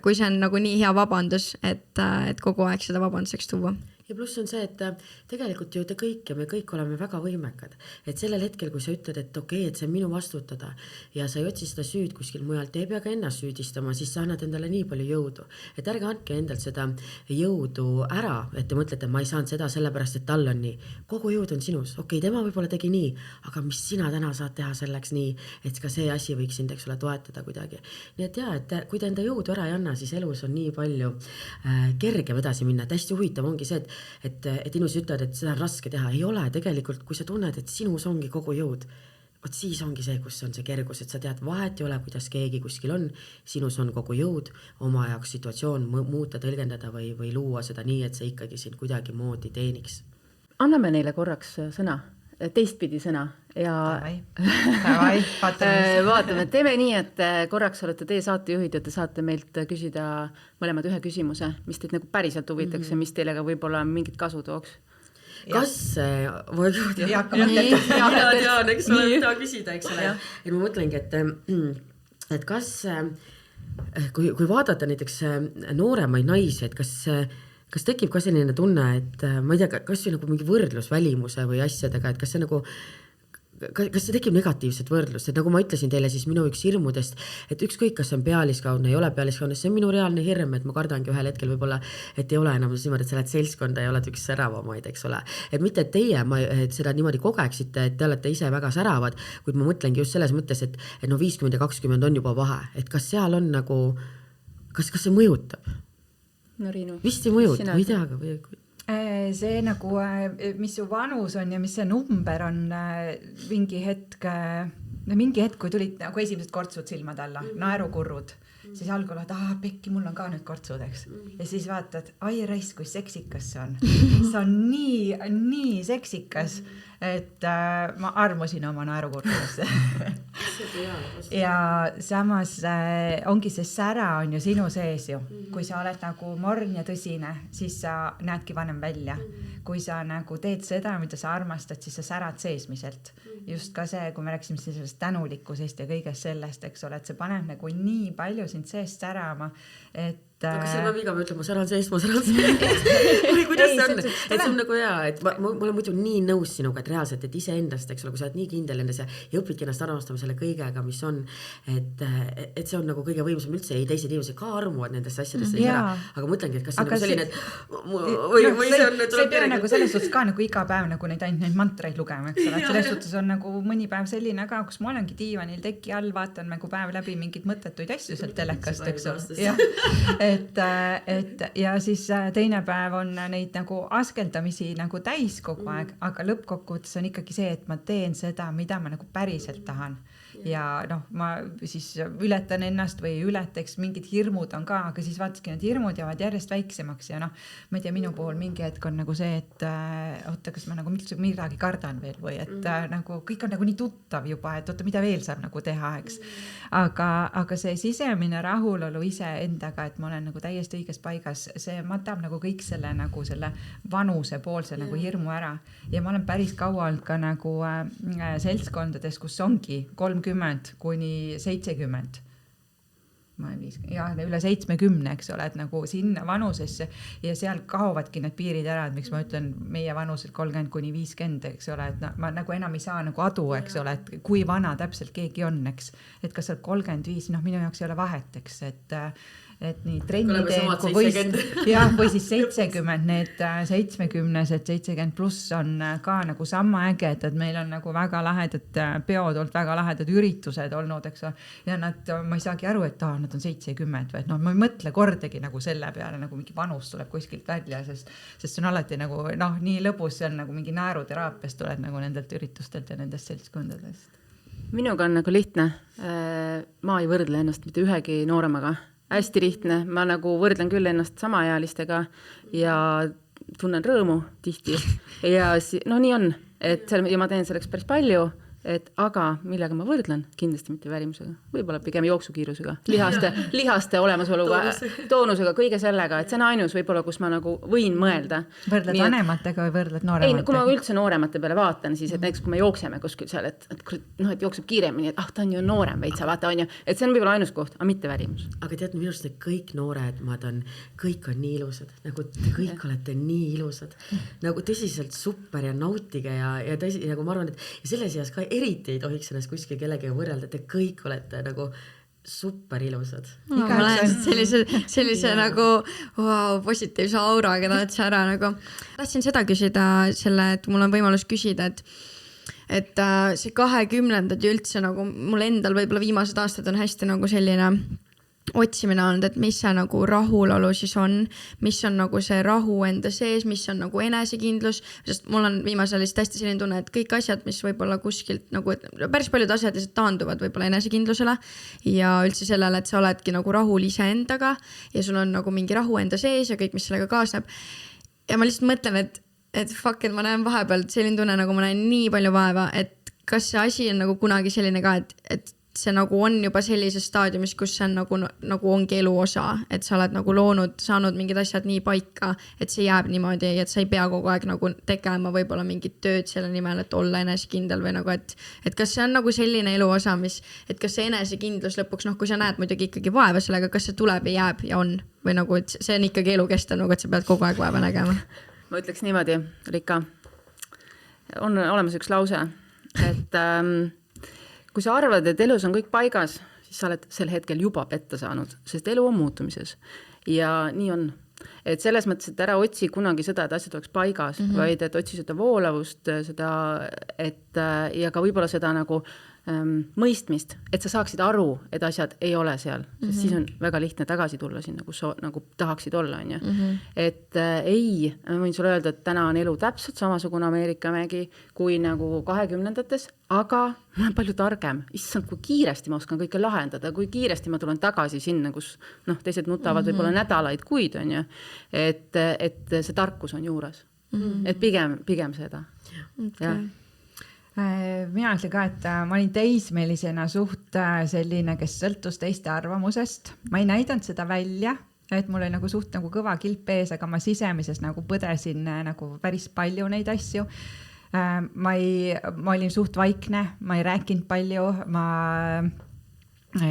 kui see on nagu nii hea vabandus, et kogu aeg seda vabanduseks tuua. Ja pluss on see, et tegelikult ju te kõik ja me kõik oleme väga võimekad. Et sellel hetkel, kui sa ütled, et okei, et see on minu vastutada ja sa ei otsi seda süüd kuskil mujalt, ei pea ka ennast süüdistama, siis sa annad endale nii palju jõudu. Et ärge andke endalt seda jõudu ära, et te mõtlete, ma ei saanud seda sellepärast, et tal on nii. Kogu jõud on sinus. Okei, tema võib-olla tegi nii, aga mis sina täna saad teha selleks nii, et ka see asi võiks sind, eks ole, toetada kuidagi. Nii et et kui te enda jõudu ära ei anna, siis elus on nii palju kergem edasi minna. Hästi huvitav ongi see, et inimesed ütlevad, et seda on raske teha. Ei ole tegelikult, kui sa tunned, et sinus ongi kogu jõud, võt siis ongi see, kus on see kergus, et sa tead, vahet ei ole, kuidas keegi kuskil on, sinus on kogu jõud, oma jaoks situatsioon muuta, tõlgendada või luua seda nii, et see ikkagi sind kuidagi moodi teeniks. Anname neile korraks sõna, teistpidi sõna ja vaatame, teeme nii, et korraks olete teie saatejuhid ja te saate meilt küsida mõlemad ühe küsimuse, mis teid nagu päriselt huvitaks ja mis teile ka võib-olla mingit kasu tooks. Kas või Ja hakkame eks ole, mida küsida, eks ole. Ja ma mõtlengi, et kas, kui vaadata näiteks nooremaid naisi, et kas tekib ka selline tunne, et ma ei tea, kas see nagu mingi võrdlus välimuse või asjadega, et kas see nagu, kas see tekib negatiivset võrdlust, et nagu ma ütlesin teile, siis minu üks hirmudest, et ükskõik, kas on pealiskaudne, ei ole pealiskaudne, see on minu reaalne hirm, et ma kardangi ühel hetkel võib-olla, et ei ole enam niimoodi, et sa lähed seltskonda ja oled üks säravamaid, eks ole. Et mitte, et teie et seda niimoodi kogeksite, et te olete ise väga säravad, kuid ma mõtlengi just selles mõttes, et 50 ja 20 on juba vahe, et kas seal on nagu, kas see mõjutab? No Riinu. Vist ei mõjuta, ma ei tea, aga see nagu, mis su vanus on ja mis see number on mingi hetk, kui tulid nagu esimesed kortsud silmad alla, naerukurrud, siis algul oled, pekki, mul on ka nüüd kortsud, eks. Ja siis vaatad, ai raisk, kui seksikas see on. See on nii seksikas, et ma armusin oma naerukurrudesse. Ja samas ongi see sära on ju sinu sees ju. Kui sa oled nagu morn ja tõsine, siis sa näedki vanem välja. Kui sa nagu teed seda, mida sa armastad, siis sa särad seesmiselt. Just ka see, kui me rääksime sellest tänulikkusest ja kõigest sellest, eks ole, et see paneb nagu nii palju sind seest särama, et aga see ma viga ma ütlen, ma säran seest. Või kuidas see on? Et see on nagu hea, et ma olen muidu nii nõus sinuga, et reaalselt, et iseendast, eks ole, kui sa oled nii kindel endas ja õpidki ennast armastama selle kõigega, mis on, et see on nagu kõige võimsam üldse, ei teised inimesed ka armuvad nendest asjadest, aga mõtlengi, et kas see on nagu selline, et või see on, see ei pea nagu selles suhtes ka nagu iga päev nagu neid mantraid lugema, eks ole, et selles suhtes on nagu mõni päev selline ka, kus ma olengi diivanil teki all, vaatan nagu päev läbi mingid mõttetuid asju sealt telekast, eks ole. Et ja siis teine päev on neid nagu askeldamisi nagu täis kogu aeg, aga lõppkokkuvõttes on ikkagi see, et ma teen seda, mida ma nagu päriselt tahan. Ja ma siis ületan ennast või ületaks, mingid hirmud on ka, aga siis vaataski, need hirmud jäävad järjest väiksemaks ja ma ei tea, minu puhul mingi hetk on nagu see, et oota, kas ma nagu midagi kardan veel või et nagu kõik on nagu nii tuttav juba, et oota, mida veel saab nagu teha, eks. Aga see sisemine rahulolu ise endaga, et ma olen nagu täiesti õiges paigas, see matab nagu kõik selle nagu selle vanuse poolse nagu hirmu ära ja ma olen päris kaua olnud ka nagu seltskondades, kus ongi 30 kuni 70. ma olen 50, jah, üle 70, eks ole, et nagu sinna vanusesse ja seal kaovadki need piirid ära, et miks ma ütlen meie vanusel 30–50, eks ole, et ma nagu enam ei saa nagu adu, eks ole, et kui vana täpselt keegi on, eks, et kas seal 35, noh, minu jaoks ei ole vahet, eks, et nii trenniteed või siis 70, need 70-sed, 70 pluss on ka nagu sama ägedad, meil on nagu väga lahedad peod olnud, väga lahedad üritused olnud, eks ole, ja ma ei saagi aru, et nad on 70 või, noh, ma ei mõtle kordagi nagu selle peale, nagu mingi vanus tuleb kuskilt välja, sest see on alati nagu, noh, nii lõbus, see on nagu mingi naeruteraapiast tuleb nagu nendelt üritustelt ja nendest seltskondadest. Minuga on nagu lihtne, ma ei võrdle ennast mitte ühegi nooremaga. Hästi lihtne, ma nagu võrdlen küll ennast samaealistega ja tunnen rõõmu tihti ja no nii on, ja ma teen selleks päris palju, aga millega ma võrdlen, kindlasti mitte värimusega, võib-olla pigem jooksukiirusega, lihaste olemasoluga, toonusega, kõige sellega, et see on ainus võib-olla, kus ma nagu võin mõelda. Võrdled vanematega või võrdled noorematega? Ei, kui ma üldse nooremate peale vaatan, siis et näiteks kui me jookseme kuskil seal, et jookseb kiiremini, et ta on ju noorem veitsa, vaata on ju, et see on võib-olla ainus koht, aga mitte värimus. Aga tead, minu arust kõik noored kõik on nii ilusad, nagu te kõik olete nii ilusad, nagu tõsiselt super ja nautige ja tõsi, nagu ma arvan, et ja selle seas ka eriti ei tohiks ennast kuskil kellegagi võrrelda, te kõik olete nagu super ilusad. Ma lähen sellise nagu positiivse auraga tahad ära nagu. Tahtsin seda küsida et mul on võimalus küsida, et see 20 ja üldse nagu mul endal võib-olla viimased aastad on hästi nagu selline otsimine olnud, et mis see nagu rahulolu siis on, mis on nagu see rahu enda sees, mis on nagu enesekindlus, sest mul on viimasel lihtsalt hästi selline tunne, et kõik asjad, mis võib-olla kuskilt nagu, päris paljud asjad lihtsalt taanduvad võib-olla enesekindlusele ja üldse sellele, et sa oledki nagu rahul iseendaga ja sul on nagu mingi rahu enda sees ja kõik, mis sellega kaasneb. Ja ma lihtsalt mõtlen, et fuck, et ma näen vahepeal selline tunne, nagu ma näen nii palju vaeva, et kas see asi on nagu kunagi selline ka, et see nagu on juba sellises staadiumis, kus see on nagu ongi elu osa, et sa oled nagu saanud mingid asjad nii paika, et see jääb niimoodi, et sa ei pea kogu aeg nagu tegema võib-olla mingit tööd selle nimel, et olla enesekindel või nagu, et kas see on nagu selline elu osa, et kas see enesekindlus lõpuks, kui sa näed muidugi ikkagi vaeva sellega, kas see tuleb ja jääb ja on või nagu, et see on ikkagi elukestev, nagu et sa pead kogu aeg vaeva nägema. Ma ütleks niimoodi, Rika, on olemas üks lause, et kui sa arvad, et elus on kõik paigas, siis sa oled sel hetkel juba petta saanud, sest elu on muutumises. Ja nii on. Et selles mõttes, et ära otsi kunagi seda, et asjad oleks paigas, vaid et otsi seda voolavust, ja ka võib-olla seda nagu mõistmist, et sa saaksid aru, et asjad ei ole seal, sest siis on väga lihtne tagasi tulla siin, nagu tahaksid olla, on ju. Et ei, ma võin sulle öelda, et täna on elu täpselt samasugune Ameerika mägi kui nagu 20-ndates, aga ma olen palju targem. Issand, kui kiiresti ma oskan kõike lahendada, kui kiiresti ma tulen tagasi sinna, kus teised nutavad võib-olla nädalaid, kuid, on ju. Et see tarkus on juures. Et pigem seda. Okay. Mina ütlen ka, et ma olin teismelisena suht selline, kes sõltus teiste arvamusest. Ma ei näidanud seda välja, et mul oli nagu suht nagu kõva kilp ees, aga ma sisemises nagu põdesin nagu päris palju neid asju. Ma olin suht vaikne, ma ei rääkinud palju,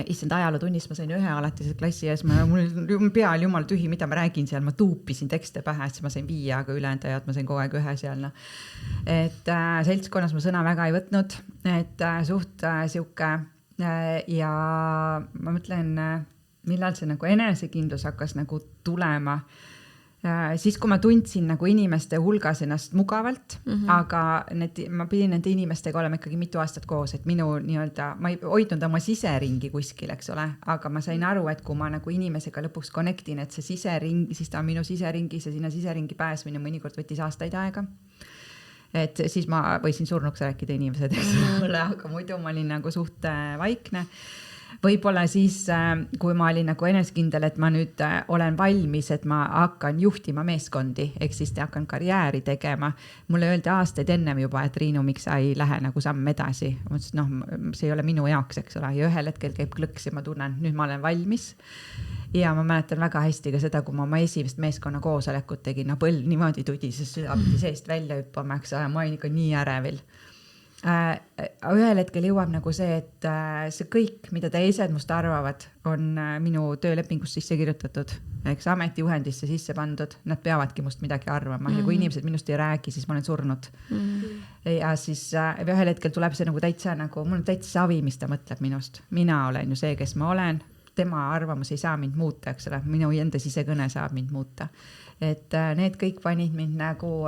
issand ajalootunnis ma sain ühe alati klassi ees, mul peal jumal tühi, mida ma räägin seal, ma tuupisin tekste pähe, siis ma sain 5, aga ülejäänud ajad ma sain kogu aeg ühe seal. Et seltskonnas ma sõna väga ei võtnud, et suht siuke ja ma mõtlen, millal see nagu enesekindlus hakkas nagu tulema. Siis, kui ma tundsin nagu inimeste hulgas ennast mugavalt, aga ma pidin nende inimestega olema ikkagi mitu aastat koos, et minu nii-öelda, ma ei hoidnud oma siseringi kuskil, eks ole, aga ma sain aru, et kui ma nagu inimesega lõpuks connectin, et see sisering, siis ta on minu siseringis ja sinna siseringi pääsmine mõnikord võttis aastaid aega. Et siis ma võisin surnuks rääkida inimesed, eks ole, aga muidu ma olin nagu suht vaikne. Võib-olla siis, kui ma olin nagu enesekindel, et ma nüüd olen valmis, et ma hakkan juhtima meeskondi, ehk siis hakkan karjääri tegema. Mulle öeldi aastaid ennem juba, et Riinu, miks sa ei lähe nagu samm edasi. Ma ütlesin, see ei ole minu jaoks, eks ole. Ja ühel hetkel käib klõks ja ma tunnen, nüüd ma olen valmis. Ja ma mäletan väga hästi ka seda, kui ma oma esimest meeskonna koosolekut tegin, põld niimoodi tudises, süda pidi seest välja hüppama, eks ole, ma olin ikka nii ärevil. ühel hetkel jõuab nagu see, et see kõik, mida teised must arvavad, on minu töölepingus sisse kirjutatud, eks ametijuhendisse sisse pandud, nad peavadki must midagi arvama ja kui inimesed minust ei räägi, siis ma olen surnud. Ja siis ühel hetkel tuleb see nagu täitsa nagu, mul on täitsa savi, mis ta mõtleb minust. Mina olen ju see, kes ma olen, tema arvamus ei saa mind muuta, eks ole, minu enda sisekõne saab mind muuta. Et need kõik panid mind nagu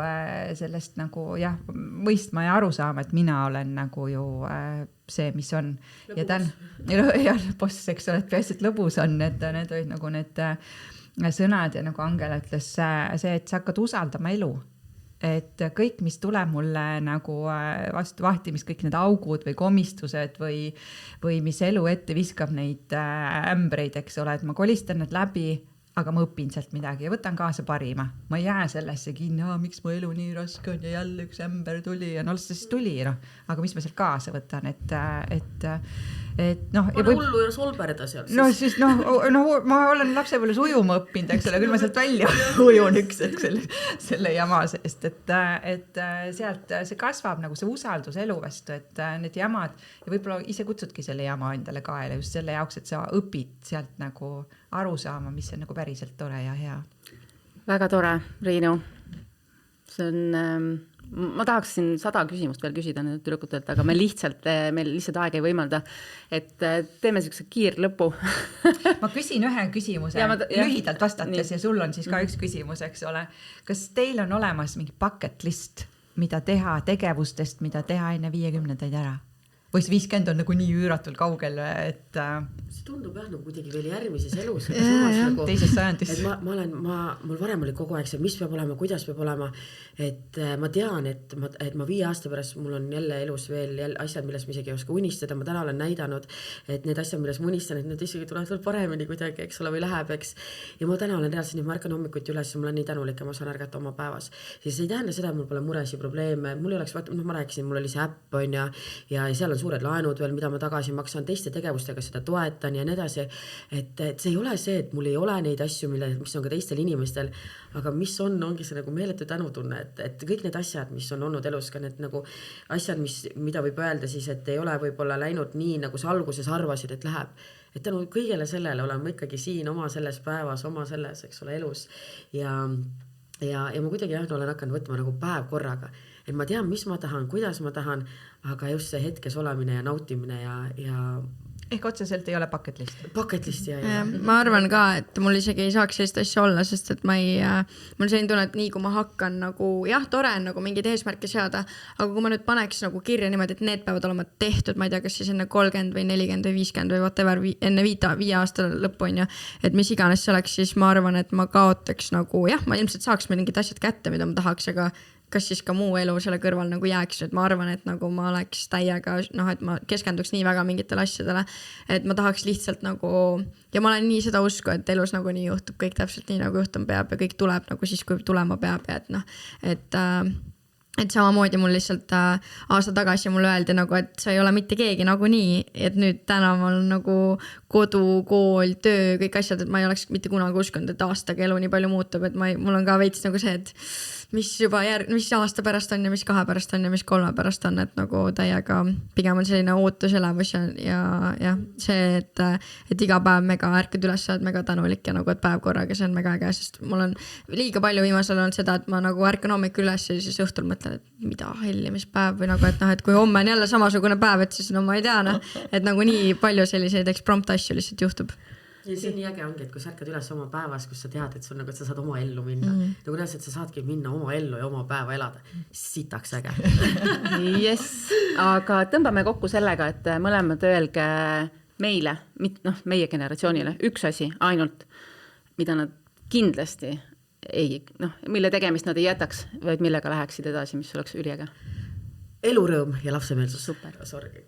sellest nagu jah, mõistma ja aru saama, et mina olen nagu ju see, mis on. Ja lõpus, eks ole, et peast, et lõbus on, et need olid nagu need sõnad ja nagu Angela ütles see, et sa hakkad usaldama elu. Et kõik, mis tuleb mulle nagu vastu vahtimist, kõik need augud või komistused või mis elu ette viskab neid ämbreid, eks ole, et ma kolistan need läbi, aga ma õpin sealt midagi ja võtan kaasa parima. Ma ei jää sellesse kinni, miks mu elu nii raske on ja jälle üks ämber tuli ja siis tuli, aga mis ma sealt kaasa võtan, et noh. Pane hullu ja solberda sealt. No siis ma olen lapsepõlves ujuma õppinud, eks ole, küll ma sealt välja ujun üks selle jama seest, et sealt see kasvab nagu see usaldus elu vastu, et need jamad ja võib-olla ise kutsudki selle jama endale kaela just selle jaoks, et sa õpid sealt nagu aru saama, mis on nagu päriselt tore ja hea. Väga tore, Riinu. See on, ma tahaksin 100 küsimust veel küsida nüüd tüdrukutelt, aga meil lihtsalt aeg ei võimalda, et teeme sellise kiirlõpu. Ma küsin ühe küsimuse lühidalt vastates ja sul on siis ka üks küsimus, eks ole. Kas teil on olemas mingi bucket list, mida teha tegevustest, mida teha enne 50-ndaid ära? Või see 50 on nagu nii üüratul kaugel, et see tundub jah, nagu kuidagi veel järgmises elus. Nagu, teises sajandis. Et mul varem oli kogu aeg see, mis peab olema, kuidas peab olema. Et ma tean, et ma 5 aasta pärast mul on jälle elus veel asjad, millest ma isegi ei oska unistada. Ma täna olen näidanud, et need asjad, millest ma unistan, et need isegi tulevad veel paremini kuidagi, eks ole, või läheb, eks. Ja ma täna olen reaalselt, ma ärkan hommikuti üles, ma olen nii tänulik ja ma saan ärgata oma päevas. Siis ei tähenda seda, et mul pole muresi probleeme. Mul ei oleks, ma rääkisin, mul oli see äpp on ja seal on suured laenud veel, mida ma tagasi maksan, teiste tegevustega seda toetan ja nii edasi. Et see ei ole see, et mul ei ole neid asju, mis on ka teistel inimestel, aga mis ongi see nagu meeletu tänutunne, et kõik need asjad, mis on olnud elus, ka need nagu asjad, mida võib öelda siis, et ei ole võib-olla läinud nii, nagu sa alguses arvasid, et läheb. Et tänu kõigele sellele olen ma ikkagi siin oma selles päevas, oma selles, eks ole, elus ja ma kuidagi olen hakanud võtma nagu päev korraga. Et ma tean, mis ma tahan, kuidas ma tahan, aga just see hetkes olemine ja nautimine ja ehk otseselt ei ole bucket list. Bucket list ja. Ma arvan ka, et mul isegi ei saaks sellist asja olla, sest et mul selline tunne, et nii kui ma hakkan nagu, jah, tore on nagu mingid eesmärke seada, aga kui ma nüüd paneks nagu kirja niimoodi, et need peavad olema tehtud, ma ei tea, kas siis enne 30 või 40 või 50 või whatever, enne 5 aasta lõppu on ju, et mis iganes see oleks, siis ma arvan, et ma kaotaks nagu, jah, ma ilmselt saaks mingid asjad kätte, mida ma tahaks, aga kas siis ka muu elu selle kõrval nagu jääks, et ma arvan, et nagu ma oleks täiega, et ma keskenduks nii väga mingitele asjadele, et ma tahaks lihtsalt nagu, ja ma olen nii seda usku, et elus nagu nii juhtub, kõik täpselt nii nagu juhtuma peab ja kõik tuleb nagu siis, kui tulema peab ja et samamoodi mul lihtsalt aasta tagasi mulle öeldi nagu, et sa ei ole mitte keegi nagu nii, et nüüd täna ma olen nagu kodu, kool, töö, kõik asjad, et ma ei oleks mitte kunagi uskunud, et aastaga elu nii palju muutub, et mul on ka veits nagu see, et mis aasta pärast on ja mis 2 pärast on ja mis 3 pärast on, et nagu täiega pigem on selline ootuselavus ja see, et iga päev mega ärkad üles, oled mega tänulik ja nagu, et päev korraga, see on mega äge, sest mul on liiga palju viimasel olnud seda, et ma nagu ärkan hommikul üles ja siis õhtul mõtlen, et mida helli, mis päev või nagu, et kui homme on jälle samasugune päev, et siis no ma ei tea, et nagu nii palju selliseid eksprompt asju lihtsalt juhtub. Ja see on nii äge ongi, et kui sa ärkad üles oma päevas, kus sa tead, et sul nagu, et sa saad oma ellu minna. Nagu näes, et sa saadki minna oma ellu ja oma päeva elada. Sitaks äge. Yes, aga tõmbame kokku sellega, et mõlemad öelge meile, meie generatsioonile, üks asi ainult, mida nad kindlasti mille tegemist nad ei jätaks, vaid millega läheksid edasi, mis oleks üliäge. Elurõõm ja lapsemeelsus. Super. Sorgi.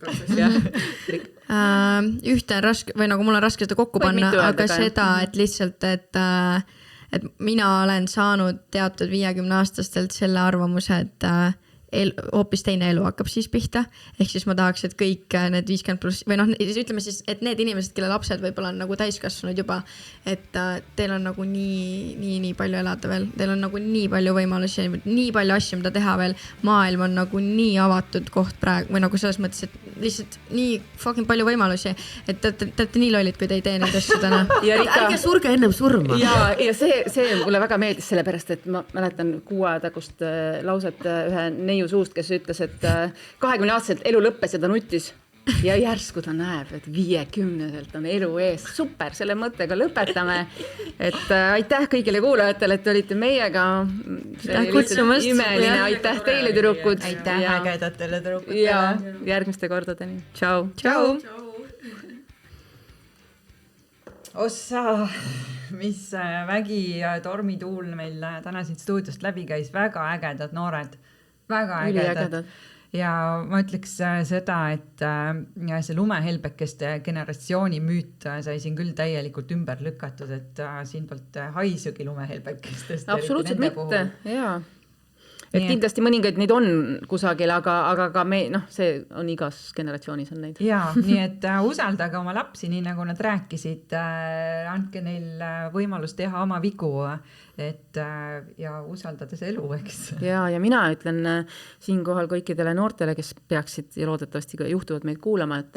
Ühte on raske, või nagu mul on raske seda kokku panna, aga seda, et lihtsalt, et mina olen saanud teatud 50-aastastelt selle arvamuse, hoopis teine elu hakkab siis pihta. Ehk siis ma tahaks, et kõik need 50+ või noh, ütleme siis, et need inimesed, kelle lapsed võib-olla on nagu täiskasvanud juba, et teil on nagu nii palju elada veel, teil on nagu nii palju võimalusi, nii palju asju, mida teha veel, maailm on nagu nii avatud koht praegu või nagu selles mõttes, et lihtsalt nii fucking palju võimalusi, et te olete nii lollid, kui te ei tee neid asju täna. Ärge surge ennem surma. Ja see mulle väga meeldis sellepärast, et ma mäletan 6 aja tagust lauset ühe neiu suust, kes ütles, et 20-aastaselt elu lõppes ja ta nuttis ja järsku ta näeb, et 50-selt on elu ees. Super, selle mõttega lõpetame. Et aitäh kõigile kuulajatele, et olite meiega. Aitäh kutsumast. Imeline, aitäh teile tüdrukud. Aitäh ägedatele tüdrukutele. Ja järgmiste kordadeni. Tšau. Tšau. Ossa, mis vägi ja tormituul meil täna siit stuudiost läbi käis, väga ägedad noored, väga ägedad. Ja ma ütleks seda, et see lumehelbekeste generatsiooni müüt sai siin küll täielikult ümber lükatud, et siin poolt haisugi lumehelbekestest. Absoluutselt mitte, jaa. Et kindlasti mõningaid neid on kusagil, aga ka me, see on igas generatsioonis on neid. Jaa, nii et usaldage oma lapsi, nii nagu nad rääkisid, andke neil võimalus teha oma vigu, ja usaldades elu, eks. Ja mina ütlen siinkohal kõikidele noortele, kes peaksid ja loodetavasti juhtuvad meid kuulama, et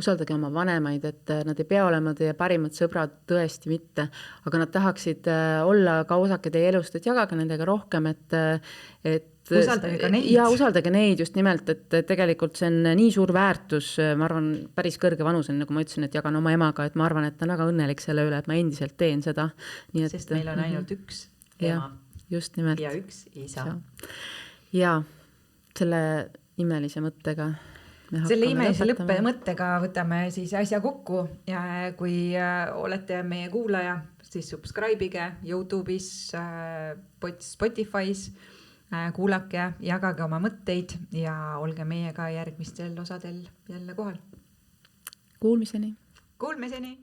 usaldage oma vanemaid, et nad ei pea olema teie parimad sõbrad, tõesti mitte, aga nad tahaksid olla ka osake teie elust, et jagage nendega rohkem, et usaldage ka neid. Ja usaldage neid just nimelt, et tegelikult see on nii suur väärtus, ma arvan, päris kõrge vanuseni, nagu ma ütlesin, et jagan oma emaga, et ma arvan, et ta on väga õnnelik selle üle, et ma endiselt teen seda. Nii et, sest meil on ainult üks ema just nimelt. Ja üks isa. Ja selle imelise mõttega selle imelise mõttega võtame siis asja kokku ja kui olete meie kuulaja, siis subscribe'ige YouTube'is, Spotify's, kuulake, jagage oma mõtteid ja olge meiega järgmistel osadel jälle kohal. Kuulmiseni! Kuulmiseni!